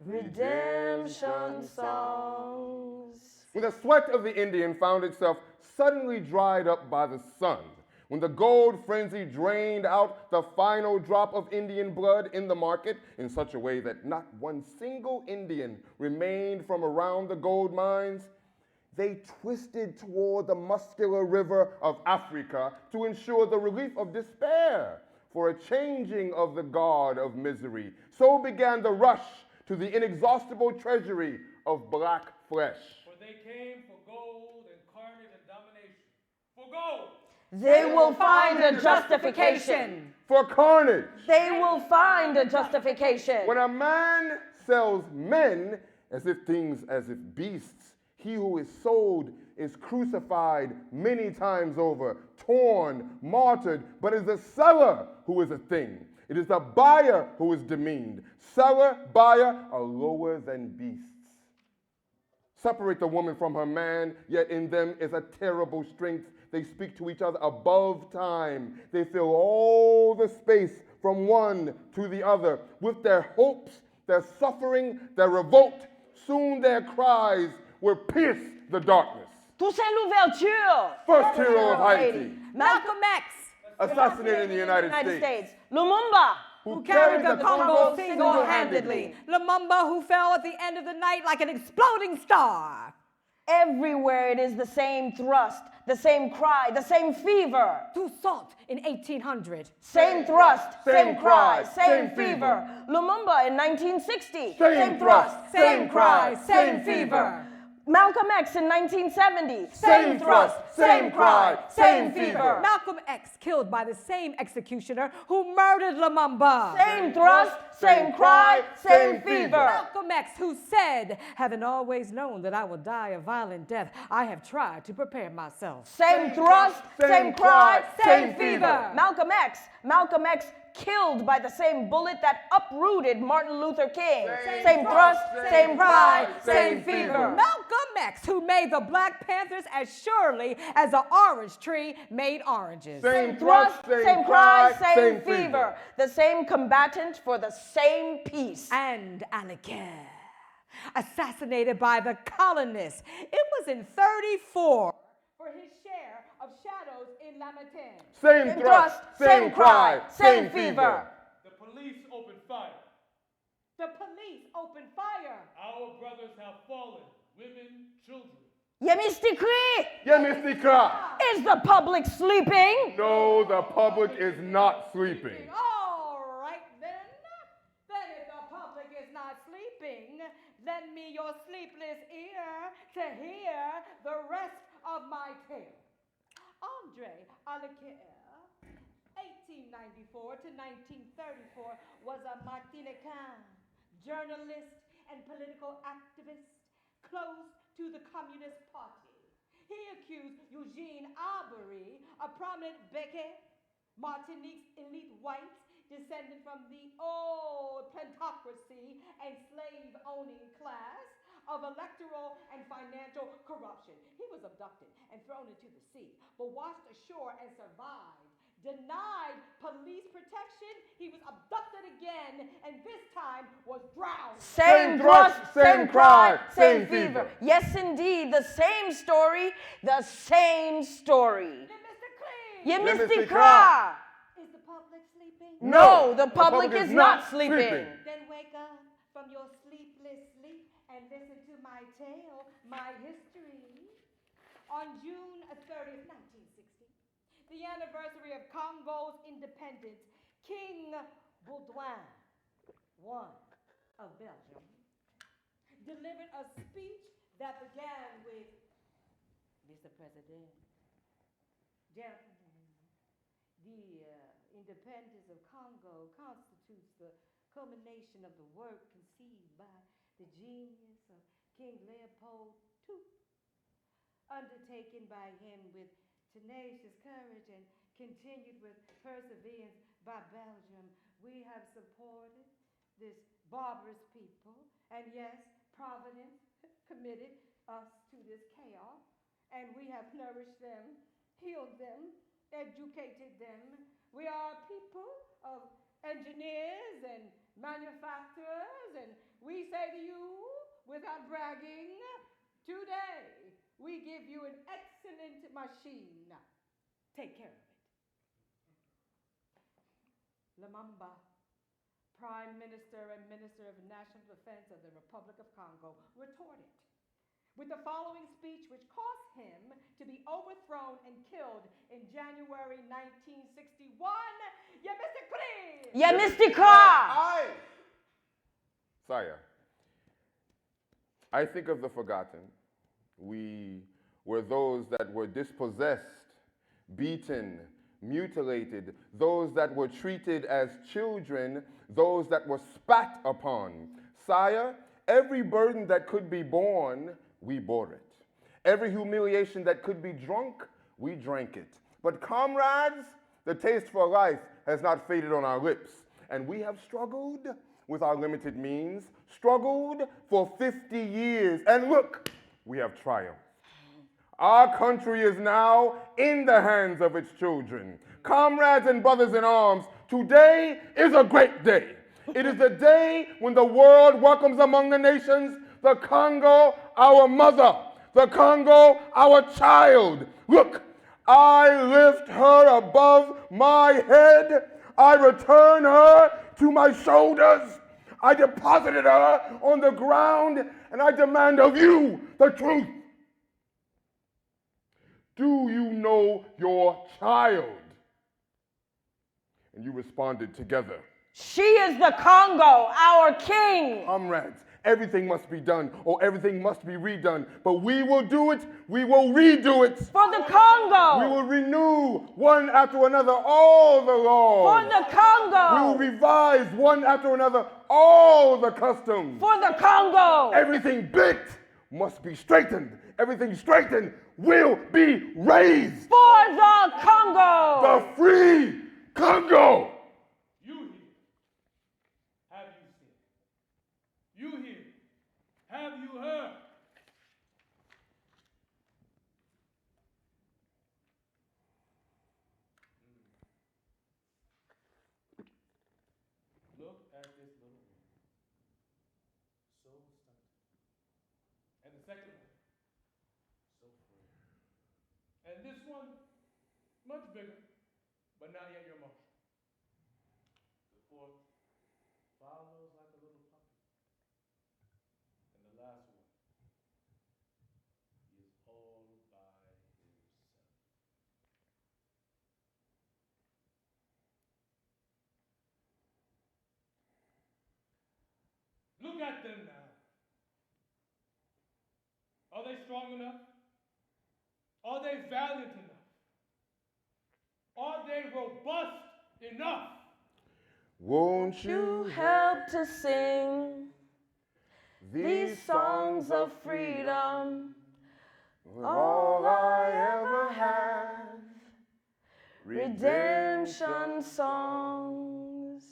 redemption songs. When the sweat of the Indian found itself suddenly dried up by the sun, when the gold frenzy drained out the final drop of Indian blood in the market in such a way that not one single Indian remained from around the gold mines, they twisted toward the muscular river of Africa to ensure the relief of despair for a changing of the guard of misery. So began the rush to the inexhaustible treasury of black flesh. For they came for gold and carnage and domination. For gold! They will find a justification. For carnage. They will find a justification. When a man sells men as if beasts, he who is sold is crucified many times over, torn, martyred, but it is the seller who is a thing. It is the buyer who is demeaned. Seller, buyer are lower than beasts. Separate the woman from her man, yet in them is a terrible strength. They speak to each other above time. They fill all the space from one to the other with their hopes, their suffering, their revolt. Soon their cries will pierce the darkness. Toussaint Louverture, First hero of Haiti, Malcolm X, assassinated in the United States. Lumumba, who carried the Congo single-handedly. Lumumba, who fell at the end of the night like an exploding star. Everywhere it is the same thrust, the same cry, the same fever. Toussaint in 1800. Same thrust, same cry, same fever. Lumumba in 1960. Same thrust, Same cry, same fever. Malcolm X in 1970. Same thrust, same cry, same fever. Malcolm X killed by the same executioner who murdered Lumumba. Same thrust, same cry, same fever. Malcolm X, who said, having always known that I will die a violent death, I have tried to prepare myself. Same thrust, same cry, same fever. fever. Malcolm X killed by the same bullet that uprooted Martin Luther King. Same thrust, same cry, same fever. Malcolm X, who made the Black Panthers as surely as an orange tree made oranges. Same Thrust, same cry, same fever. fever. The same combatant for the same peace. And Aliker, assassinated by the colonists. It was in 34 for his share of shadows in Lamartine. Same thrust, same cry, same fever. The police opened fire. The police opened fire. Our brothers have fallen, women, children. Ye misty cry. Yeah, Mr. Cry. Is the public sleeping? No, the public is not sleeping. All right then. Then if the public is not sleeping, lend me your sleepless ear to hear the rest of my tale. Andre Alequier, 1894 to 1934, was a Martinican journalist and political activist close to the Communist Party. He accused Eugene Arbery, a prominent Becket, Martinique's elite white, descended from the old plutocracy and slave-owning class, of electoral and financial corruption. He was abducted and thrown into the sea, but washed ashore and survived. Denied police protection, he was abducted again, and this time was drowned. Same thrust, same cry, same fever. Yes, indeed, the same story, the same story. Yeah, You missed Mr. the cry. Is the public sleeping? No, the public is not sleeping. Then wake up from your sleepless sleep and listen to my tale, my history. On June 30th, 1960, the anniversary of Congo's independence, King Baudouin I of Belgium delivered a speech that began with, Mr. President, gentlemen, the independence of Congo constitutes the culmination of the work conceived by the genius of King Leopold II, undertaken by him with tenacious courage and continued with perseverance by Belgium. We have supported this barbarous people, and yes, Providence committed us to this chaos, and we have nourished them, healed them, educated them. We are a people of engineers and manufacturers, and we say to you, without bragging, today we give you an excellent machine. Take care of it. Lumumba, Prime Minister and Minister of National Defense of the Republic of Congo, retorted with the following speech, which caused him to be overthrown and killed in January 1961. You missed it, please! You missed the cry! Sire, I think of the forgotten. We were those that were dispossessed, beaten, mutilated, those that were treated as children, those that were spat upon. Sire, every burden that could be borne, we bore it. Every humiliation that could be drunk, we drank it. But comrades, the taste for life has not faded on our lips, and we have struggled with our limited means, struggled for 50 years, and look, we have triumphed. Our country is now in the hands of its children. Comrades and brothers in arms, today is a great day. It is the day when the world welcomes among the nations the Congo, our mother, the Congo, our child. Look, I lift her above my head. I return her to my shoulders. I deposited her on the ground, and I demand of you the truth. Do you know your child? And you responded together. She is the Congo, our king. Comrades, everything must be done, or everything must be redone. But we will do it, we will redo it. For the Congo. We will renew one after another all the laws. For the Congo. We will revise one after another all the customs. For the Congo. Everything bent must be straightened. Everything straightened will be raised. For the Congo. The free Congo. You hear? Have you seen? You hear? Have you heard? Look at this little one. So stunted. And the second one, so frail. And this one, much bigger, but not yet your motion. The fourth follows like a little puppy. And the last one, he is old at them now. Are they strong enough? Are they valiant enough? Are they robust enough? Won't You help to sing these songs of freedom, all I ever have, redemption songs.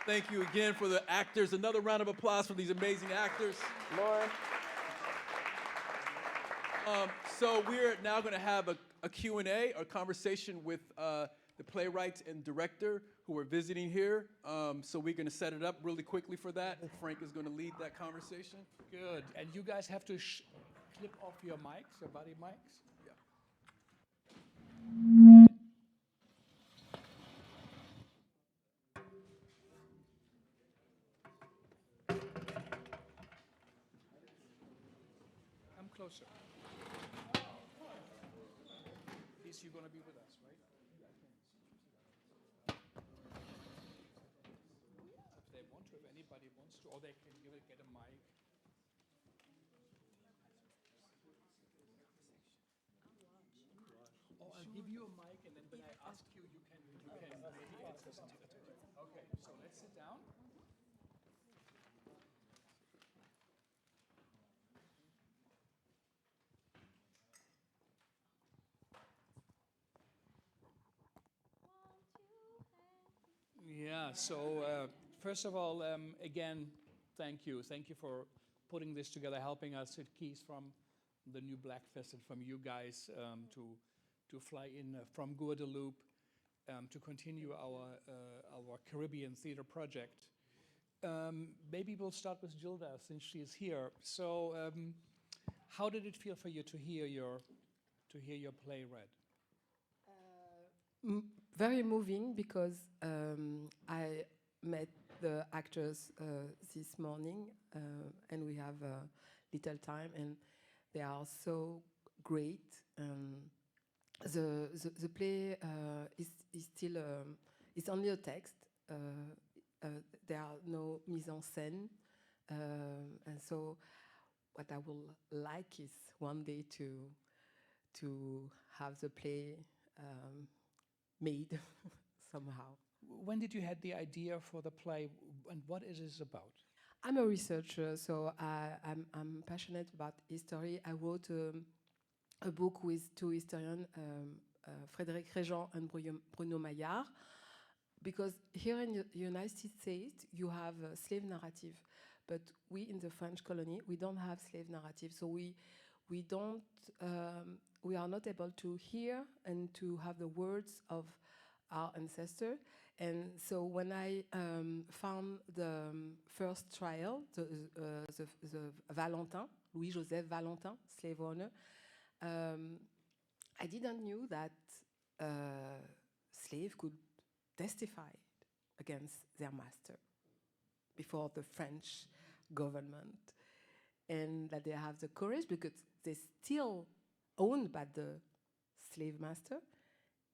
Thank you again for the actors. Another round of applause for these amazing actors. Lord. So we're now going to have a Q&A, a conversation with the playwright and director who are visiting here. So we're going to set it up really quickly for that. Frank is going to lead that conversation. Good. And you guys have to clip off your mics, your body mics. Come closer. Please, you're going to be with us, right? If they want to, if anybody wants to, or they can get a mic. Oh, I'll give you a mic, and then when I ask you, you can maybe answer something. Okay, so let's sit down. Yeah, so first of all, again, thank you. Thank you for putting this together, helping us at Keys from the new Black Fest and from you guys to fly in from Guadeloupe to continue our Caribbean theater project. Maybe we'll start with Gilda since she is here. So how did it feel for you to hear your play read? Very moving because I met the actors this morning and we have little time and they are so great. The play is still it's only a text. There are no mise en scène, and so what I would like is one day to have the play made somehow. When did you had the idea for the play, and what is it about? I'm a researcher, so I'm passionate about history. I wrote a book with two historians, Frédéric Régent and Bruno Maillard, because here in the United States you have a slave narrative, but we in the French colony we don't have slave narrative, so we are not able to hear and to have the words of our ancestors. And so when I found the first trial, the Valentin, Louis-Joseph Valentin, slave owner, I didn't know that slaves could testify against their master before the French government, and that they have the courage because they still owned by the slave master,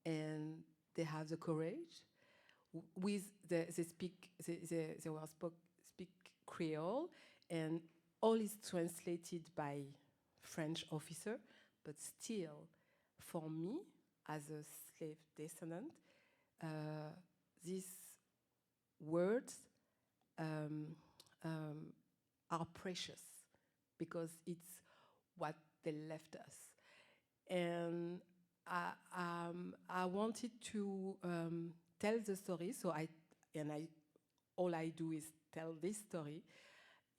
and they have the courage. They speak Creole, and all is translated by French officer. But still, for me, as a slave descendant, these words are precious because it's what they left us. And I wanted to tell the story, so all I do is tell this story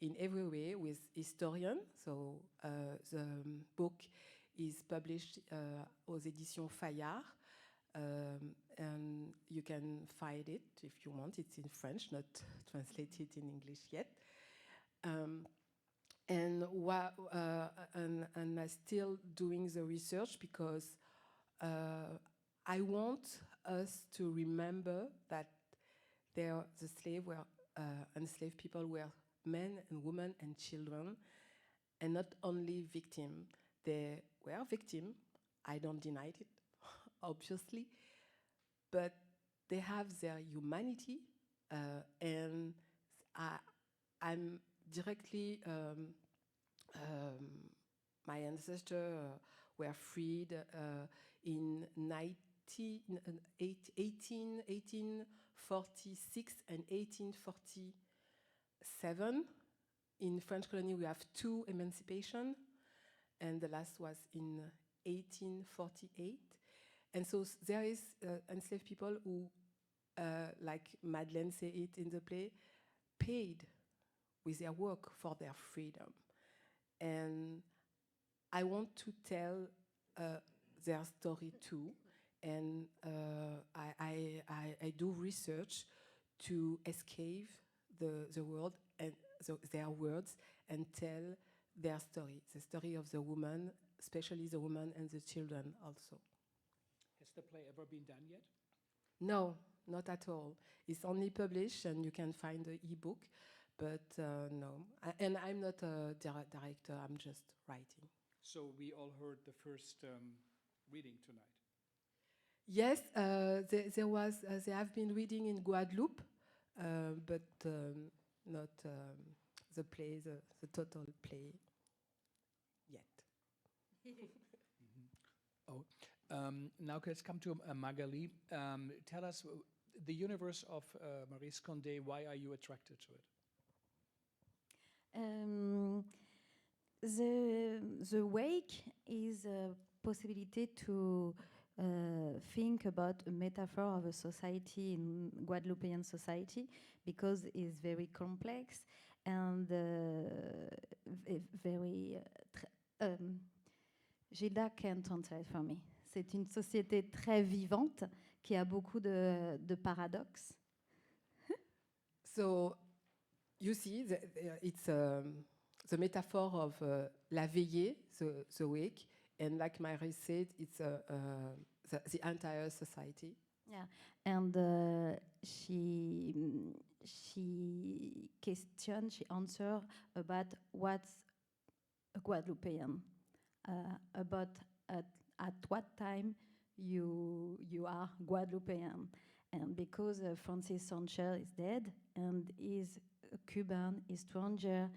in every way with historian. So the book is published aux éditions Fayard, and you can find it if you want. It's in French, not translated in English yet. and I'm still doing the research because I want us to remember that the enslaved people were men and women and children, and not only victims. They were victims. I don't deny it, obviously, but they have their humanity, and I'm directly. My ancestors were freed in 1846 and 1847. In French colony, we have 2 emancipation, and the last was in 1848. And so there is enslaved people who, like Madeleine say it in the play, paid with their work for their freedom. And I want to tell their story too, and I do research to escape the world and their words and tell their story, the story of the woman, especially the woman and the children also. Has the play ever been done yet? No, not at all. It's only published, and you can find the ebook, but no. And I'm not a director, I'm just writing. So we all heard the first reading tonight. Yes, they have been reading in Guadeloupe, but not the play, the total play yet. Oh, now let's come to Magali. Tell us the universe of Maryse Condé. Why are you attracted to it? The wake is a possibility to think about a metaphor of a society in Guadeloupean society, because it's very complex and very. Gilda can translate for me. C'est une société très vivante qui a beaucoup de paradoxes. So, you see, it's the metaphor of la veillée, the wake, and like Maryse said, it's the entire society. Yeah, and she answered about what's a Guadeloupean, about at what time you are Guadeloupean, and because Francis Sanchez is dead and is a Cuban, is stranger,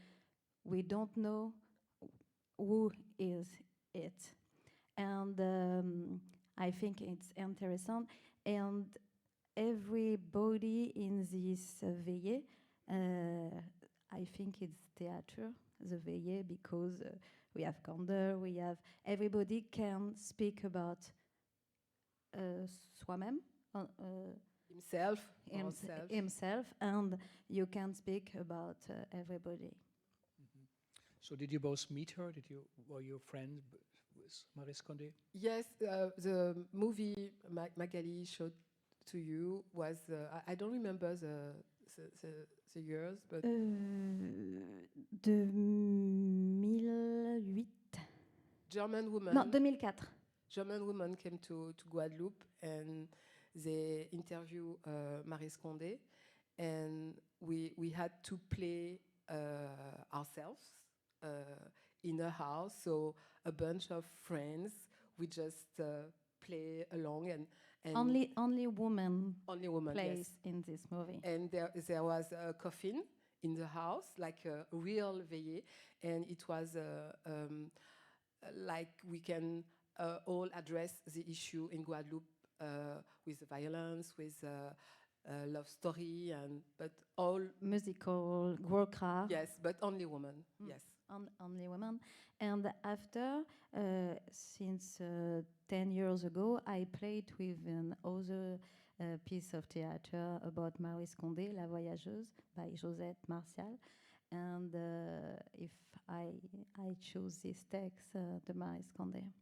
we don't know who is it, and I think it's interesting, and everybody in this veillée, I think it's theater, the veillée, because we have Condé, we have everybody can speak about soi-même, himself, and you can speak about everybody. Mm-hmm. So did you both meet her? Were you friends with Maryse Condé? Yes, the movie Magali showed to you was, I don't remember the years, but 2008. German woman. No, 2004. German woman came to Guadeloupe, and they interviewed Maryse Condé, and we had to play ourselves in a house. So a bunch of friends, we just play along, and only woman plays yes. in this movie. And there was a coffin in the house, like a real veillée, and it was like we can all address the issue in Guadeloupe with violence, with love story, but all musical, work-craft. Yes, but only women. Yes, only women. And after, since 10 years ago, I played with another piece of theater about Maryse Condé, La Voyageuse, by Josette Martial. And if I choose this text, the Maryse Condé.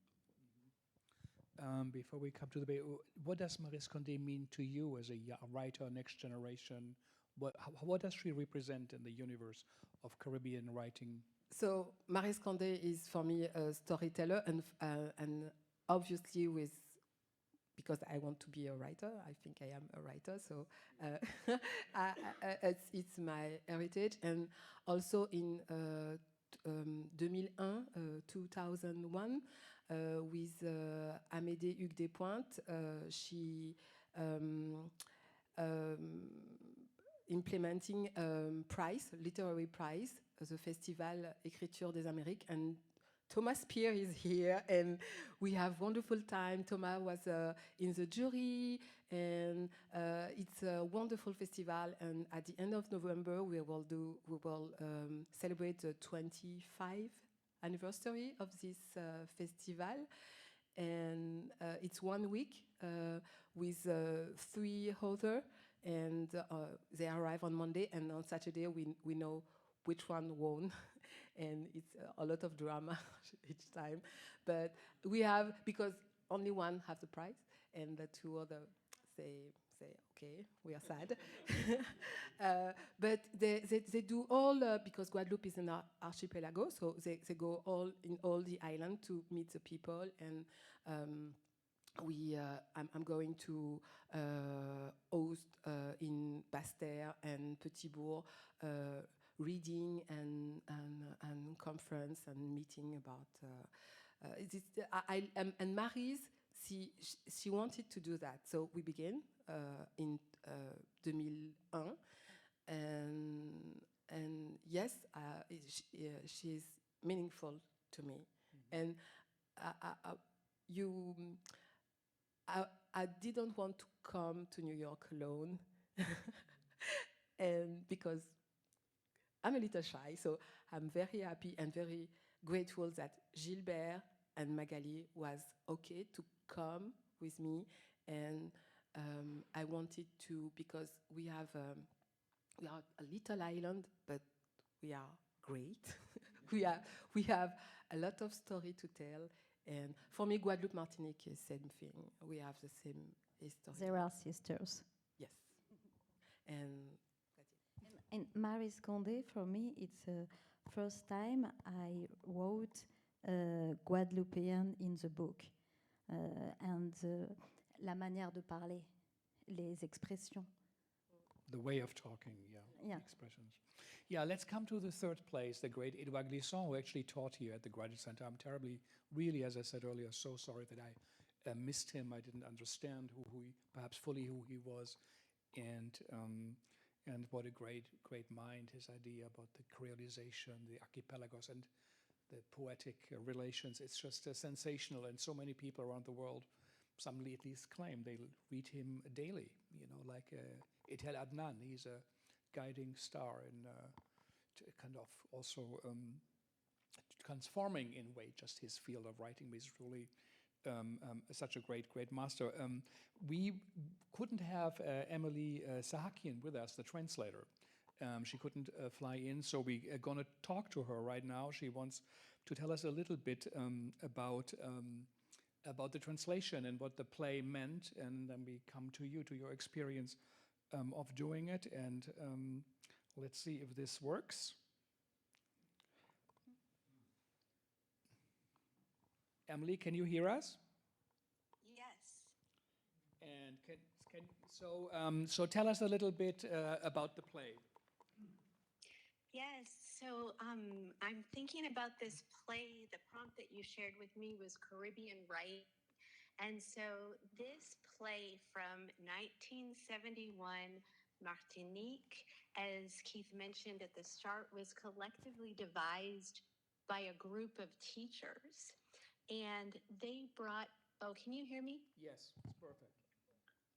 Before we come to the debate, what does Maryse Condé mean to you as a writer, next generation? What does she represent in the universe of Caribbean writing? So Maryse Condé is for me a storyteller, and obviously because I want to be a writer, I think I am a writer. So it's my heritage, and also in 2001, with Amédée Hugues Despointes, she implementing prize, literary prize, the Festival Écriture des Amériques, and Thomas Peer is here, and we have wonderful time. Thomas was in the jury, and it's a wonderful festival. And at the end of November, we will celebrate the 25th anniversary of this festival, and it's 1 week with 3 authors, and they arrive on Monday, and on Saturday we know which one won. And it's a lot of drama each time. But we have, because only one has the prize, and the 2 others say, okay, we are sad. But they do all, because Guadeloupe is an archipelago, so they go all in all the island to meet the people. And I'm going to host in Basse-Terre and Petit-Bourg reading and conference and meeting about and Maryse, she wanted to do that, so we began in 2001, and yes, she's meaningful to me. And I didn't want to come to New York alone, and because I'm a little shy, so I'm very happy and very grateful that Gilbert and Magali was okay to come with me, and I wanted to, because we are a little island, but we are great. we have a lot of story to tell, and for me, Guadeloupe, Martinique is same thing. We have the same history. There are sisters. Yes, and. And Maryse Condé, for me, it's the first time I wrote Guadeloupean in the book. And la manière de parler, les expressions. The way of talking, yeah. Expressions. Yeah, let's come to the third place, the great Édouard Glissant, who actually taught here at the Graduate Center. I'm terribly, really, as I said earlier, so sorry that I missed him. I didn't understand perhaps fully who he was. And what a great mind, his idea about the creolization, the archipelagos, and the poetic relations. It's just sensational, and so many people around the world, some at least claim they read him daily, like Etel Adnan. He's a guiding star in kind of also transforming in a way just his field of writing. He's really such a great master. We couldn't have Emily Sahakian with us, the translator. She couldn't fly in, so we are going to talk to her right now. She wants to tell us a little bit about the translation and what the play meant, and then we come to you, to your experience of doing it, and let's see if this works. Emily, can you hear us? Yes. And so tell us a little bit about the play. Yes. So I'm thinking about this play. The prompt that you shared with me was Caribbean Right. And so this play from 1971, Martinique, as Keith mentioned at the start, was collectively devised by a group of teachers. And they brought, can you hear me? Yes, it's perfect.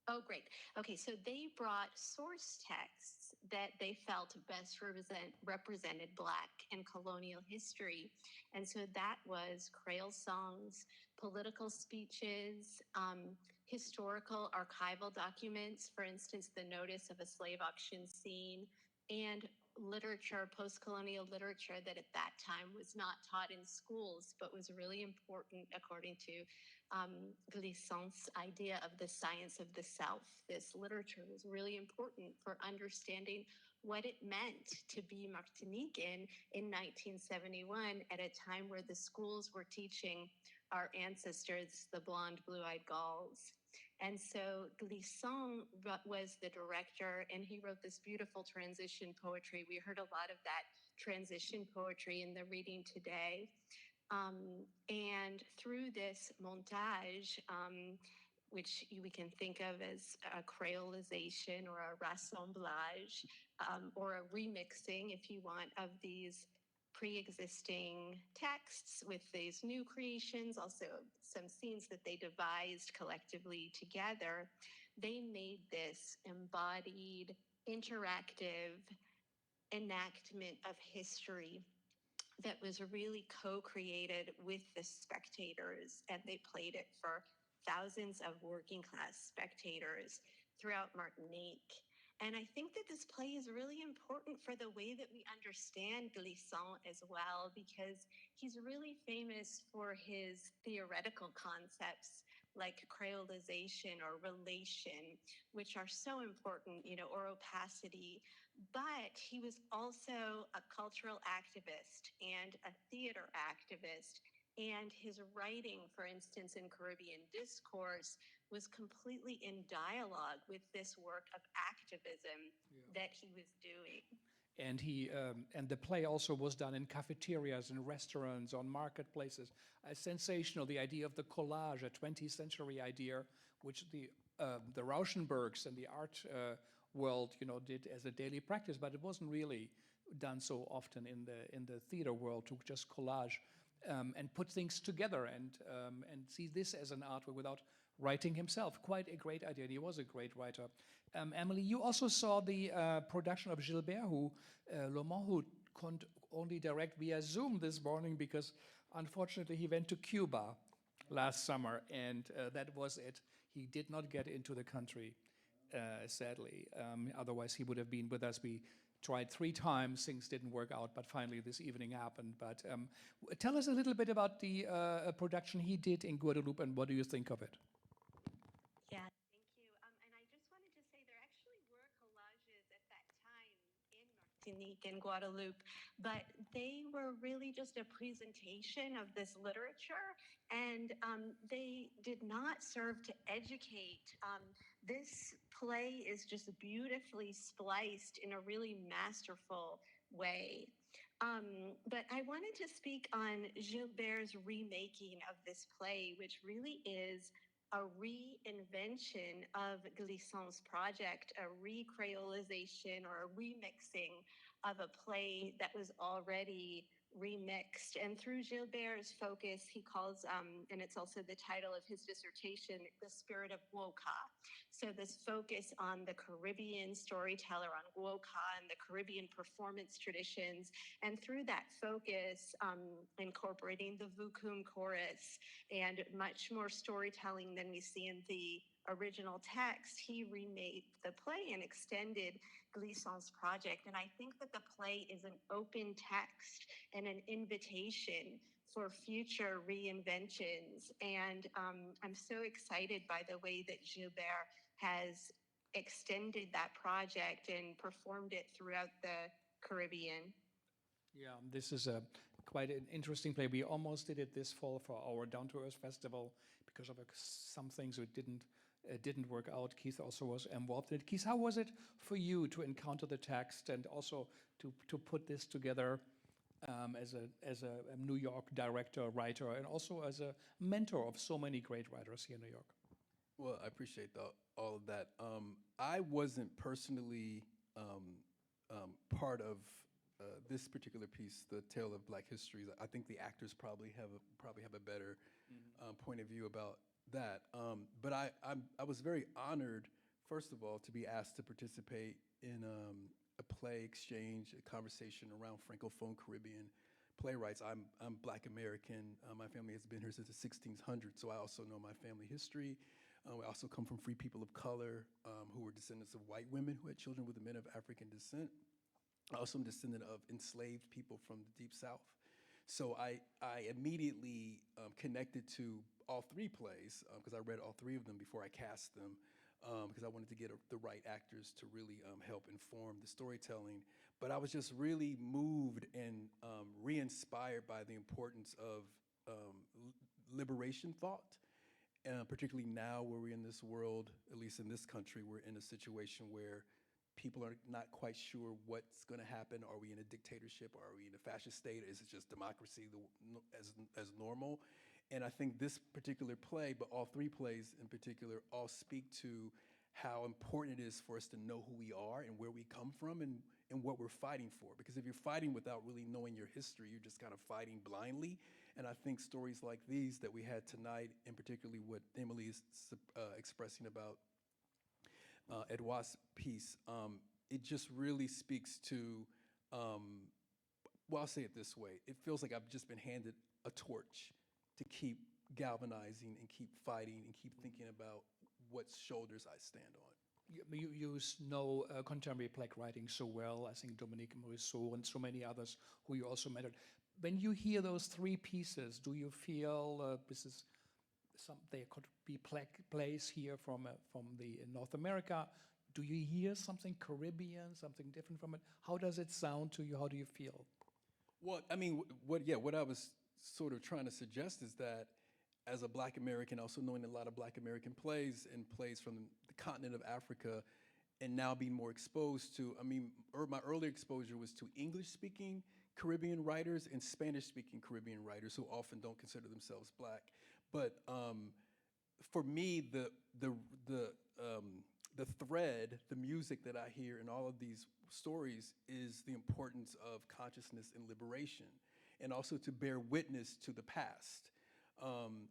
Oh, great. Okay, so they brought source texts that they felt best represented Black and colonial history. And so that was Creole songs, political speeches, historical archival documents, for instance, the notice of a slave auction scene, and literature, post-colonial literature that at that time was not taught in schools, but was really important according to Glissant's idea of the science of the self. This literature was really important for understanding what it meant to be Martinican in 1971 at a time where the schools were teaching our ancestors the blonde, blue-eyed Gauls. And so Glissant was the director, and he wrote this beautiful transition poetry. We heard a lot of that transition poetry in the reading today. And through this montage, which we can think of as a creolization or a rassemblage, or a remixing, if you want, of these pre-existing texts with these new creations, also some scenes that they devised collectively together, they made this embodied, interactive enactment of history that was really co-created with the spectators, and they played it for thousands of working class spectators throughout Martinique. And I think that this play is really important for the way that we understand Glissant as well, because he's really famous for his theoretical concepts like creolization or relation, which are so important, or opacity. But he was also a cultural activist and a theater activist. And his writing, for instance, in Caribbean Discourse, was completely in dialogue with this work of activism that he was doing. And and the play also was done in cafeterias and restaurants, on marketplaces. Sensational, the idea of the collage, a 20th century idea, which the Rauschenbergs and the art world, did as a daily practice, but it wasn't really done so often in the theater world, to just collage and put things together and see this as an artwork without writing himself. Quite a great idea. And he was a great writer. Emily, you also saw the production of Gilbert Laumord, who could only direct via Zoom this morning because unfortunately he went to Cuba last summer, and that was it. He did not get into the country, sadly. Otherwise he would have been with us. We tried 3 times, things didn't work out, but finally this evening happened. But tell us a little bit about the production he did in Guadeloupe, and what do you think of it? Yeah, thank you. And I just wanted to say there actually were collages at that time in Martinique and Guadeloupe, but they were really just a presentation of this literature, and they did not serve to educate. This play is just beautifully spliced in a really masterful way. But I wanted to speak on Gilbert's remaking of this play, which really is a reinvention of Glissant's project, a recreolization or a remixing of a play that was already remixed. And through Gilbert's focus, he calls, and it's also the title of his dissertation, The Spirit of Woka. So this focus on the Caribbean storyteller, on Woka and the Caribbean performance traditions. And through that focus, incorporating the Vukum chorus and much more storytelling than we see in the original text, he remade the play and extended Glissant's project. And I think that the play is an open text and an invitation for future reinventions. And I'm so excited by the way that Gilbert has extended that project and performed it throughout the Caribbean. Yeah, this is quite an interesting play. We almost did it this fall for our Down to Earth festival because of some things that didn't work out. Keith also was involved in it. Keith, how was it for you to encounter the text and also to put this together as a New York director, writer, and also as a mentor of so many great writers here in New York? Well, I appreciate all of that. I wasn't personally part of this particular piece, the Tale of Black Histories. I think the actors probably have a better point of view about that. But I was very honored, first of all, to be asked to participate in a play exchange, a conversation around Francophone Caribbean playwrights. I'm Black American. My family has been here since the 1600s, so I also know my family history. We also come from free people of color who were descendants of white women who had children with men of African descent. I also am a descendant of enslaved people from the Deep South. So I immediately connected to all 3 plays because I read all 3 of them before I cast them. because I wanted to get the right actors to really help inform the storytelling. But I was just really moved and re-inspired by the importance of liberation thought, particularly now where we're in this world, at least in this country, we're in a situation where people are not quite sure what's going to happen. Are we in a dictatorship? Are we in a fascist state? Is it just democracy as normal? And I think this particular play, but all three plays in particular, all speak to how important it is for us to know who we are and where we come from and what we're fighting for. Because if you're fighting without really knowing your history, you're just kind of fighting blindly. And I think stories like these that we had tonight, and particularly what Emily is expressing about Édouard's piece, it just really speaks to, well, I'll say it this way. It feels like I've just been handed a torch to keep galvanizing and keep fighting and keep thinking about what shoulders I stand on. You know contemporary playwriting so well. I think Dominique Morisseau and so many others who you also met. When you hear those three pieces, do you feel this is there could be plays here from the North America? Do you hear something Caribbean, something different from it? How does it sound to you? How do you feel? Well, I mean, what I was sort of trying to suggest is that as a Black American, also knowing a lot of Black American plays and plays from the continent of Africa, and now being more exposed to, I mean, my earlier exposure was to English-speaking Caribbean writers and Spanish-speaking Caribbean writers who often don't consider themselves Black. But for me, the thread, the music that I hear in all of these stories is the importance of consciousness and liberation, and also to bear witness to the past.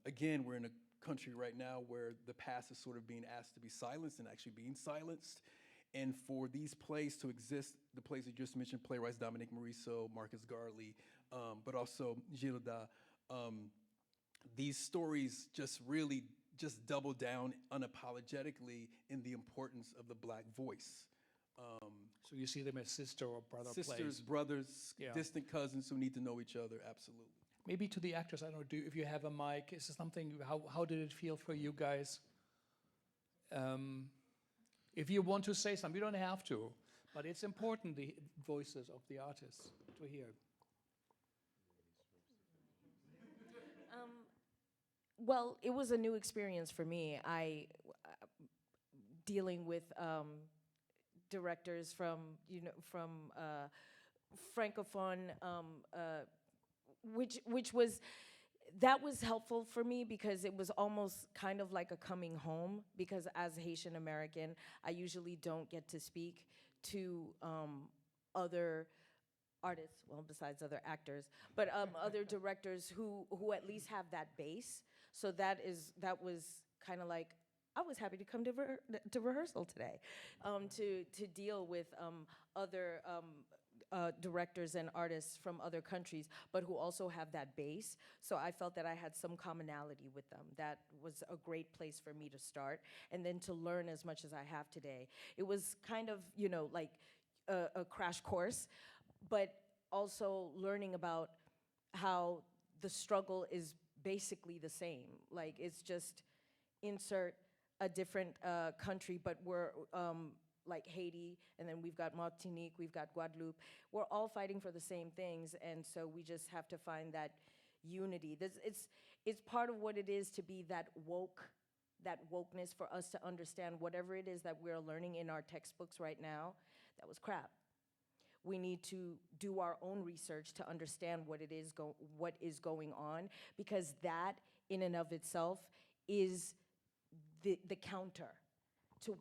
Again, we're in a country right now where the past is sort of being asked to be silenced and actually being silenced. And for these plays to exist, the plays you just mentioned, playwrights Dominique Morisseau, Marcus Garley, but also Gilda, these stories just really just double down unapologetically in the importance of the Black voice. So you see them as sister or brother plays? Sisters, brothers, distant cousins who need to know each other, absolutely. Maybe to the actors, I don't know, if you have a mic, is there something, how did it feel for you guys? If you want to say something, you don't have to, but it's important, the voices of the artists to hear. Well, it was a new experience for me. Dealing with directors from Francophone, which was helpful for me because it was almost kind of like a coming home, because as Haitian American, I usually don't get to speak to other artists, well, besides other actors, but other directors who at least have that base. So that was kind of like, I was happy to come to rehearsal today, to deal with other directors and artists from other countries, but who also have that base. So I felt that I had some commonality with them. That was a great place for me to start, and then to learn as much as I have today. It was kind of, like a crash course, but also learning about how the struggle is basically the same. Like, it's just insert a different country, but we're like Haiti, and then we've got Martinique, we've got Guadeloupe. We're all fighting for the same things, and so we just have to find that unity. It's part of what it is to be that wokeness, for us to understand whatever it is that we're learning in our textbooks right now, that was crap. We need to do our own research to understand what is going on, because that in and of itself is the counter to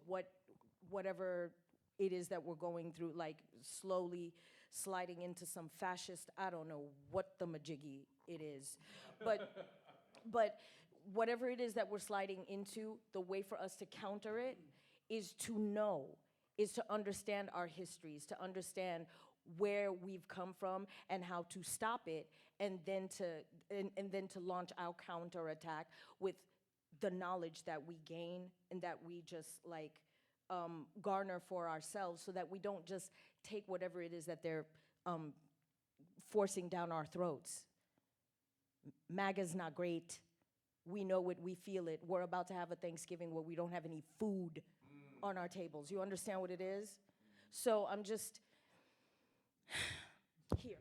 whatever it is that we're going through, like slowly sliding into some fascist, I don't know what the majiggy it is, but whatever it is that we're sliding into, the way for us to counter it is to understand our histories, to understand where we've come from and how to stop it, and then to launch our counterattack with the knowledge that we gain and that we just garner for ourselves, so that we don't just take whatever it is that they're forcing down our throats. MAGA's not great. we know it, we feel it. We're about to have a Thanksgiving where we don't have any food on our tables. You understand what it is? So I'm just here.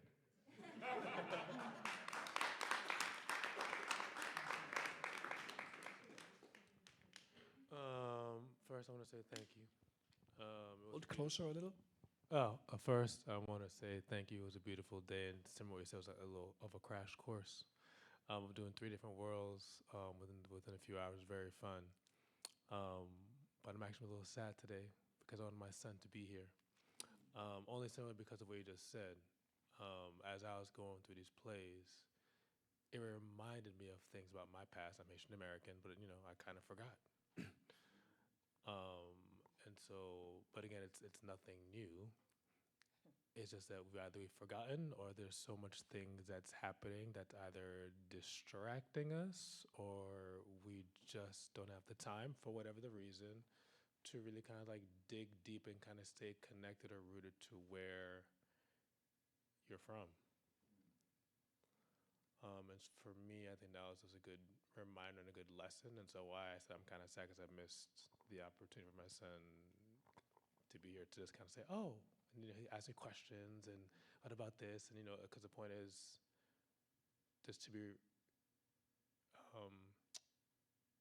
First, I want to say thank you. Hold closer a little. First, I want to say thank you. It was a beautiful day, and similar, it was a little of a crash course. Of doing 3 different worlds within a few hours. Very fun. But I'm actually a little sad today because I wanted my son to be here. Only simply because of what you just said. As I was going through these plays, it reminded me of things about my past. I'm Haitian American, but I kind of forgot. And so, but again, it's nothing new. It's just that we've forgotten, or there's so much things that's happening that's either distracting us, or we just don't have the time, for whatever the reason, to really kind of like dig deep and kind of stay connected or rooted to where you're from. And for me, I think that was just a good reminder and a good lesson. And so why I said I'm kind of sad, because I missed the opportunity for my son to be here to just kind of say, oh, and, he asked me questions and what about this, and because the point is just to be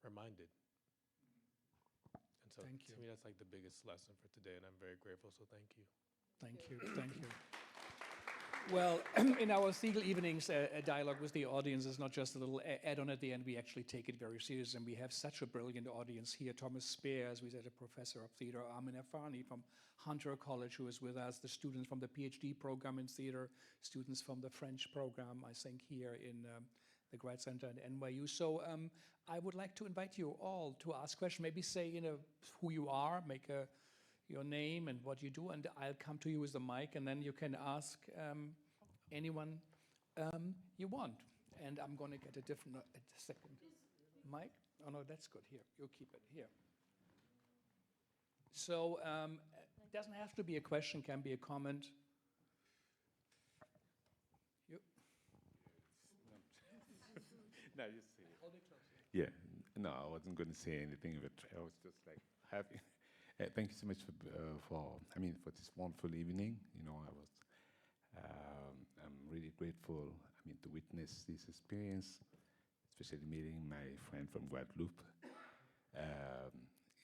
reminded. And so Thank to you. me, that's like the biggest lesson for today, and I'm very grateful. So thank you. Thank you. Thank you. Well, in our Segal evenings, a dialogue with the audience is not just a little add-on at the end. We actually take it very serious, and we have such a brilliant audience here. Thomas Spear, as we said, a professor of theater. Armin Afani from Hunter College, who is with us. The students from the PhD program in theater. Students from the French program, I think, here in the Grad Center at NYU. So I would like to invite you all to ask questions. Maybe say, who you are, make your name and what you do, and I'll come to you with the mic, and then you can ask anyone you want. And I'm going to get a different, a second mic. Oh no, that's good. Here, you keep it here. So it doesn't have to be a question, can be a comment. You. No, you see. Hold it close. Yeah, no, I wasn't going to say anything, but I was just like happy. Thank you so much for this wonderful evening. I'm really grateful. To witness this experience, especially meeting my friend from Guadeloupe.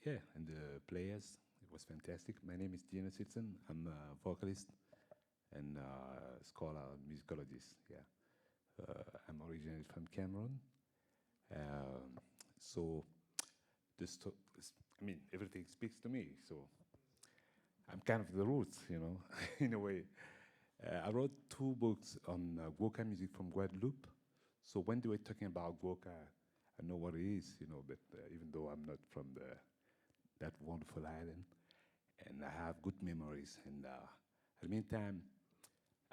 And the players, it was fantastic. My name is Gina Sitson. I'm a vocalist and scholar, musicologist. Yeah, I'm originally from Cameroon. So everything speaks to me. So I'm kind of the roots, in a way. I wrote 2 books on Gwoka music from Guadeloupe. So when they were talking about Gwoka, I know what it is, but even though I'm not from that wonderful island, and I have good memories. And at the meantime,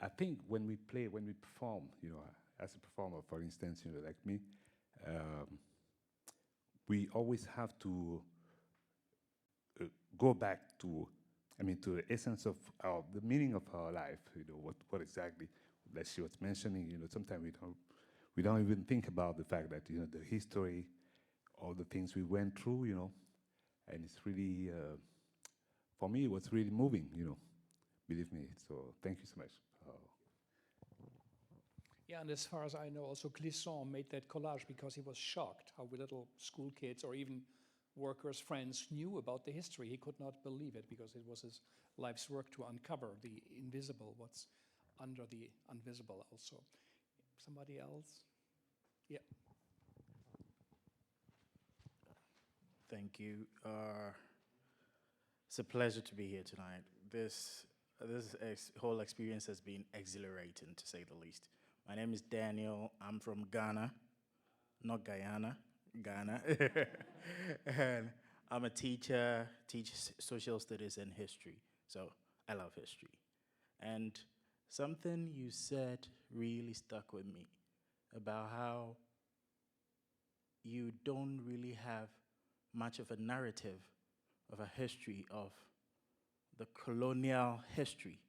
I think when we perform, as a performer, for instance, like me, we always have to go back to the essence of the meaning of our life. What exactly that she was mentioning. Sometimes we don't even think about the fact that the history, all the things we went through. And it's really for me, it was really moving. Believe me. So thank you so much. Yeah, and as far as I know, also Glissant made that collage because he was shocked how little school kids or even workers' friends knew about the history. He could not believe it because it was his life's work to uncover the invisible, what's under the invisible also. Somebody else? Yeah. Thank you. It's a pleasure to be here tonight. This whole experience has been exhilarating, to say the least. My name is Daniel. I'm from Ghana, not Guyana, Ghana. And I'm a teacher, teach social studies and history. So I love history. And something you said really stuck with me about how you don't really have much of a narrative of a history of the colonial history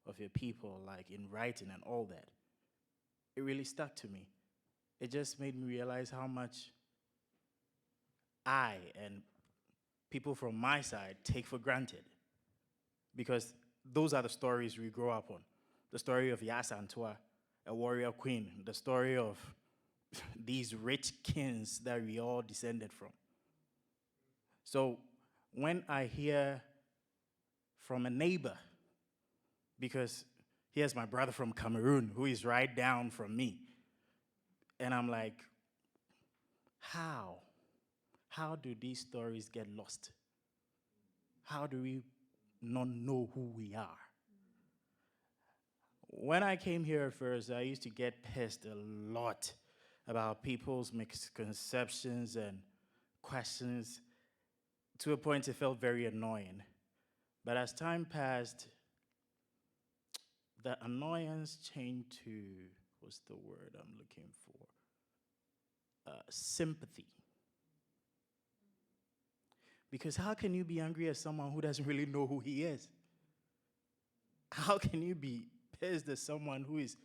of your people, like in writing and all that. It really stuck to me. It just made me realize how much I and people from my side take for granted. Because those are the stories we grow up on. The story of Yas Antoa, a warrior queen, the story of these rich kings that we all descended from. So when I hear from a neighbor, because here's my brother from Cameroon who is right down from me, and I'm like, how? How do these stories get lost? How do we not know who we are? When I came here at first, I used to get pissed a lot about people's misconceptions and questions, to a point it felt very annoying. But as time passed, the annoyance changed to, what's the word I'm looking for? Sympathy. Because how can you be angry at someone who doesn't really know who he is? How can you be pissed at someone who is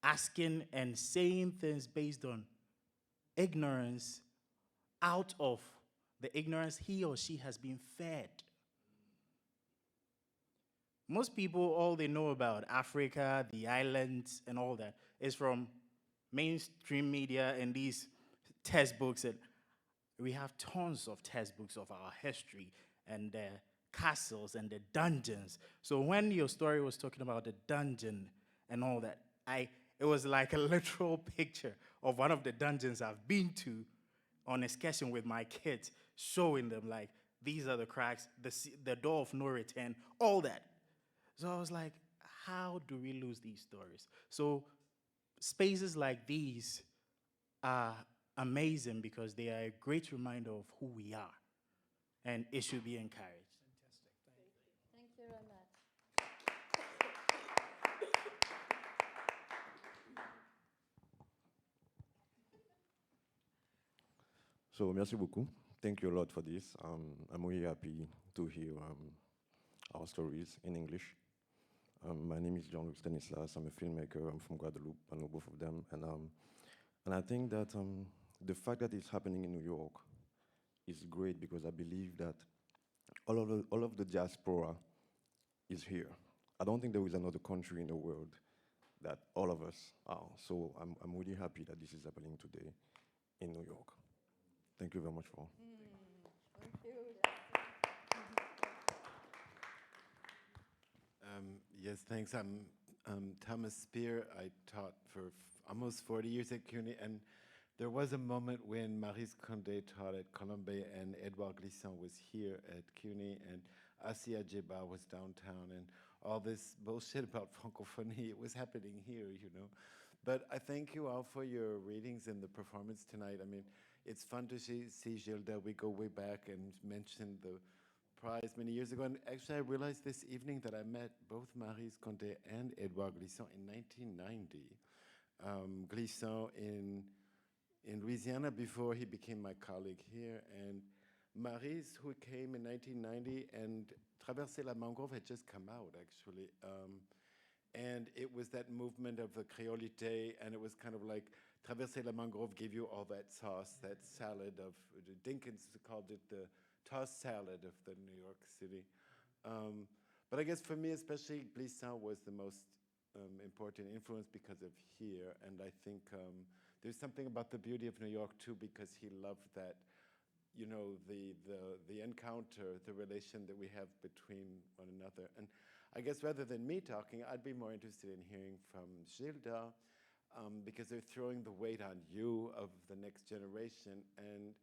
asking and saying things based on ignorance, out of the ignorance he or she has been fed? Most people, all they know about Africa, the islands, and all that is from mainstream media and these textbooks. And we have tons of textbooks of our history and the castles and the dungeons. So when your story was talking about the dungeon and all that, it was like a literal picture of one of the dungeons I've been to on excursion with my kids, showing them like, these are the cracks, the door of no return, all that. So I was like, how do we lose these stories? So spaces like these are amazing because they are a great reminder of who we are, and it should be encouraged. Fantastic, thank you very much. So, merci beaucoup. Thank you a lot for this. I'm really happy to hear our stories in English. My name is Jean-Luc Stanislas. I'm a filmmaker. I'm from Guadeloupe. I know both of them. And I think that the fact that it's happening in New York is great because I believe that all of the diaspora is here. I don't think there is another country in the world that all of us are. So I'm really happy that this is happening today in New York. Thank you very much for. Thank you. Yes, thanks. I'm Thomas Spear. I taught for almost 40 years at CUNY, and there was a moment when Maryse Condé taught at Columbia and Édouard Glissant was here at CUNY and Assia Djeba was downtown, and all this bullshit about francophonie, it was happening here, you know. But I thank you all for your readings and the performance tonight. I mean, it's fun to see Gilda. We go way back and mentioned the prize many years ago. And actually, I realized this evening that I met both Maryse Condé and Édouard Glissant in 1990. Glissant in Louisiana before he became my colleague here. And Maryse, who came in 1990, and Traverser la Mangrove had just come out, actually. And it was that movement of the créolité, and it was kind of like Traverser la Mangrove gave you all that sauce, that salad of, Dinkins called it the tossed salad of the New York City. But I guess for me, especially, Glissant was the most important influence because of here. And I think there's something about the beauty of New York, too, because he loved that, you know, the encounter, the relation that we have between one another. And I guess rather than me talking, I'd be more interested in hearing from Gilda, because they're throwing the weight on you of the next generation. And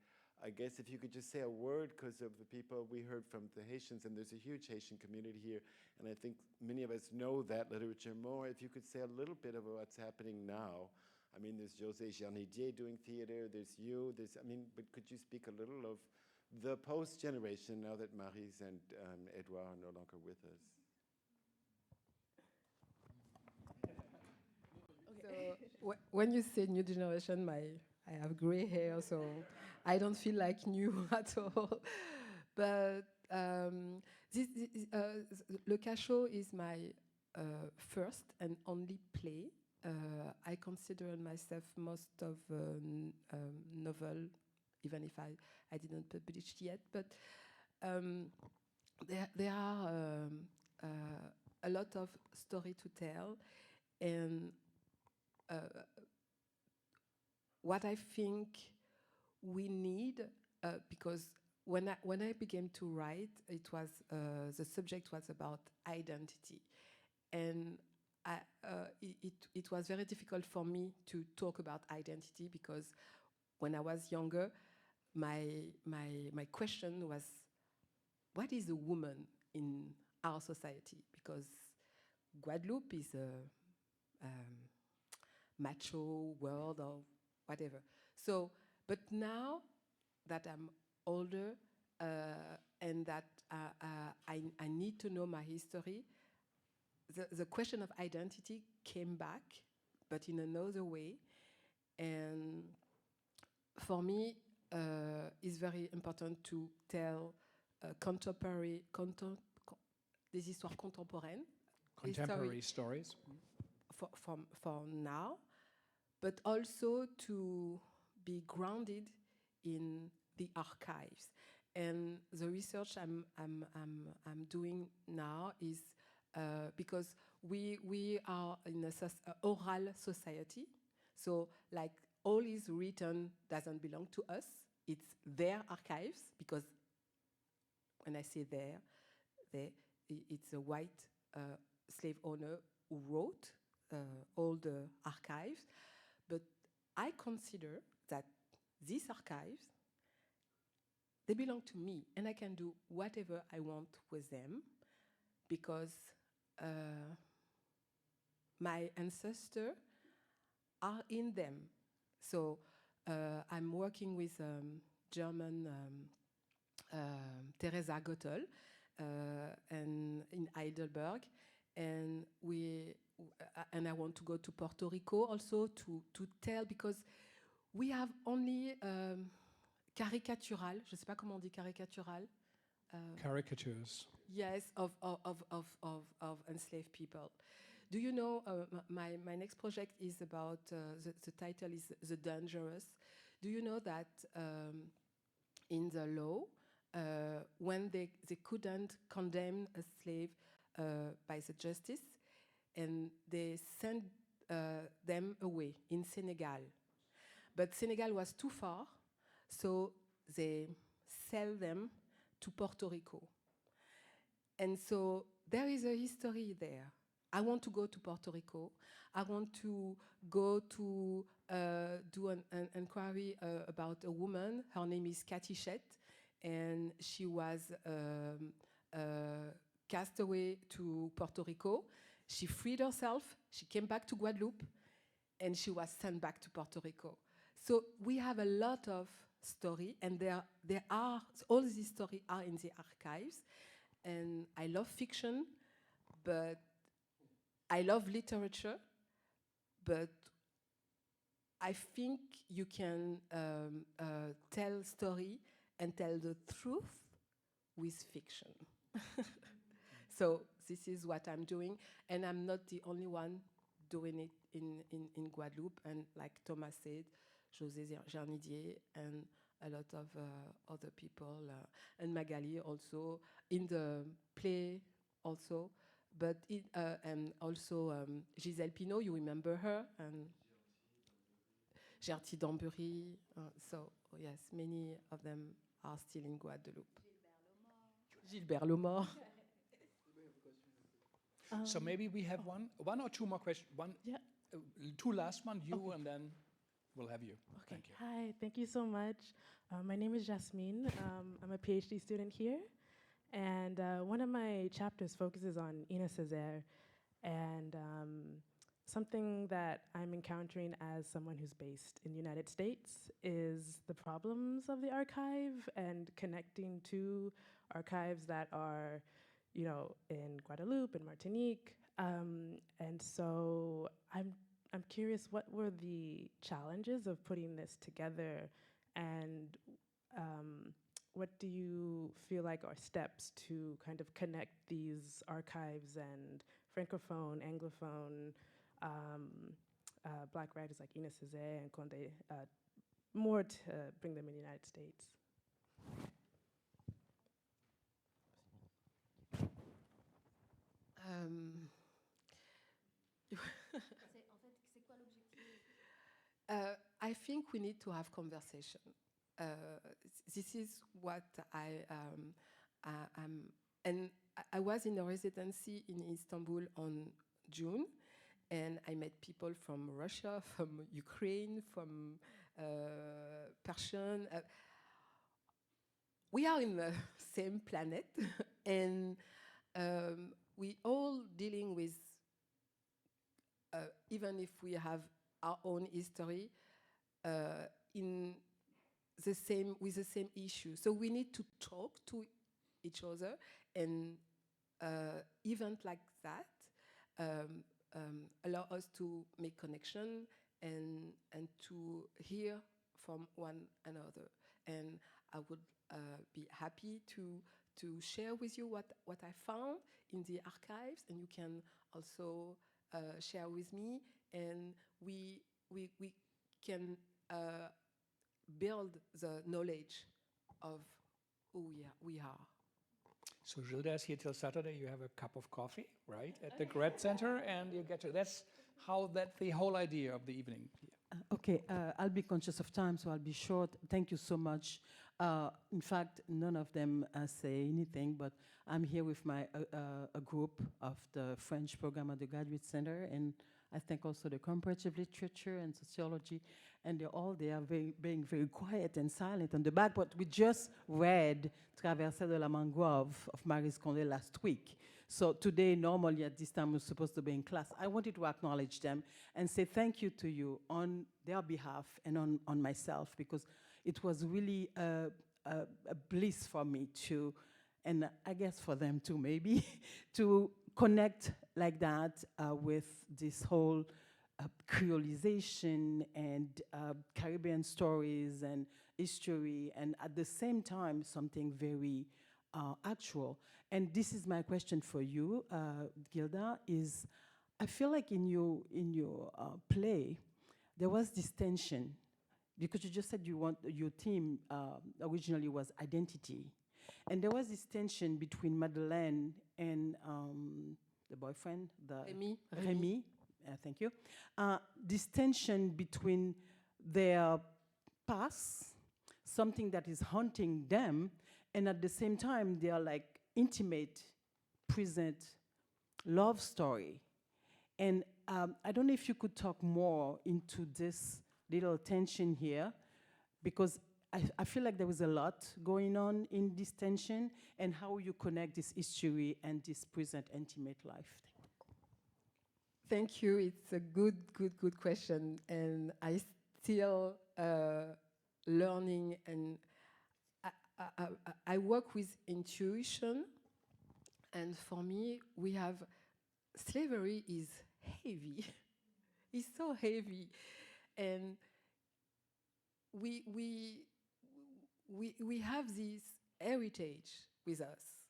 I guess if you could just say a word, because of the people we heard from the Haitians, and there's a huge Haitian community here, and I think many of us know that literature more. If you could say a little bit of what's happening now. I mean, there's José Jarnidier doing theater, there's you, but could you speak a little of the post-generation now that Maryse and Édouard are no longer with us? So when you say new generation, I have gray hair, so I don't feel like new at all. But Le Cachot is my first and only play. I consider myself most of a novel even if I didn't publish yet. But there are a lot of story to tell, and what I think we need, because when I began to write, it was the subject was about identity, and it was very difficult for me to talk about identity, because when I was younger, my question was, what is a woman in our society? Because Guadeloupe is a macho world or whatever. So, but now that I'm older and that I need to know my history, the question of identity came back, but in another way. And for me, it's very important to tell contemporary, des histoires contemporaines. Contemporary stories. For now, but also to be grounded in the archives. And the research I'm doing now is because we are in a oral society, so like all is written doesn't belong to us. It's their archives, because when I say it's a white slave owner who wrote all the archives. But I consider that these archives, they belong to me, and I can do whatever I want with them, because my ancestors are in them. So I'm working with German Theresa Goethel and in Heidelberg, and I want to go to Puerto Rico also to tell, because we have only caricatural, je sais pas comment on dit caricatural. Caricatures. Yes, of enslaved people. Do you know, my next project is about, the title is The Dangerous. Do you know that in the law, when they couldn't condemn a slave by the justice, and they sent them away in Senegal. But Senegal was too far, so they sell them to Puerto Rico. And so there is a history there. I want to go to Puerto Rico. I want to go to do an inquiry about a woman. Her name is Cathy Chet, and she was cast away to Puerto Rico. She freed herself, she came back to Guadeloupe, and she was sent back to Puerto Rico. So we have a lot of story, and there are, all these stories are in the archives. And I love fiction, but I love literature, but I think you can tell story and tell the truth with fiction. So this is what I'm doing, and I'm not the only one doing it in Guadeloupe. And like Thomas said, José Jarnidier and a lot of other people, and Magali also, in the play also, but and also Gisèle Pinault, you remember her, and Gertie Dambury. So yes, many of them are still in Guadeloupe. Gilbert Laumord. So maybe we have one or two more questions. Two last one, you, and then we'll have you. Okay. Thank you. Hi, thank you so much. My name is Jasmine. I'm a PhD student here, and one of my chapters focuses on Ina Césaire, and something that I'm encountering as someone who's based in the United States is the problems of the archive and connecting to archives that are, you know, in Guadeloupe and Martinique. And so I'm curious, what were the challenges of putting this together, and what do you feel like are steps to kind of connect these archives and Francophone, Anglophone, Black writers like Ina Césaire and Condé, more to bring them in the United States. I think we need to have conversation. This is what and I was in a residency in Istanbul on June, and I met people from Russia, from Ukraine, from Persian. We are in the same planet, and we all dealing with, even if we have our own history, with the same issue. So we need to talk to each other, and event like that allow us to make connection and to hear from one another. And I would be happy to share with you what I found in the archives, and you can also share with me, and we can build the knowledge of who we are. So Gilda is here till Saturday. You have a cup of coffee, right, at the Grad Center, and you get to. That's the whole idea of the evening. Okay, I'll be conscious of time, so I'll be short. Thank you so much. In fact, none of them say anything, but I'm here with a group of the French program at the Graduate Center, and I think also the comparative literature and sociology, and they are being very quiet and silent on the back, but we just read Traversée de la Mangrove of Maryse Condé last week. So today, normally at this time, we're supposed to be in class. I wanted to acknowledge them and say thank you to you on their behalf and on myself, because it was really a bliss for me to, and I guess for them too maybe, to connect like that with this whole creolization and Caribbean stories and history, and at the same time something very actual. And this is my question for you, Gilda, is I feel like in your play there was this tension, because you just said your theme originally was identity, and there was this tension between Madeleine and the boyfriend, Remy. Thank you. This tension between their past, something that is haunting them, and at the same time they are like intimate, present love story. And I don't know if you could talk more into this little tension here, because I feel like there was a lot going on in this tension, and how you connect this history and this present intimate life. Thank you. It's a good question, and I still learning, and I work with intuition, and for me, we have slavery is heavy. It's so heavy, and we have this heritage with us.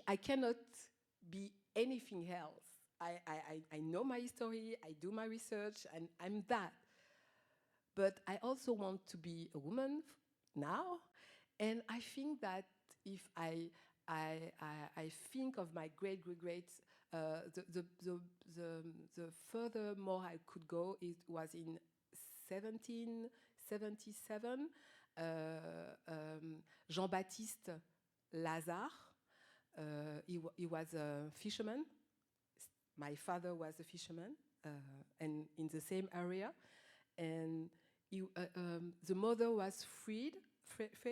I cannot be anything else. I know my history, I do my research, and I'm that. But I also want to be a woman now, and I think that if I think of my greats, the furthermore I could go, it was in 1777, Jean-Baptiste Lazare, he was a fisherman. My father was a fisherman, and in the same area, and the mother was freed first,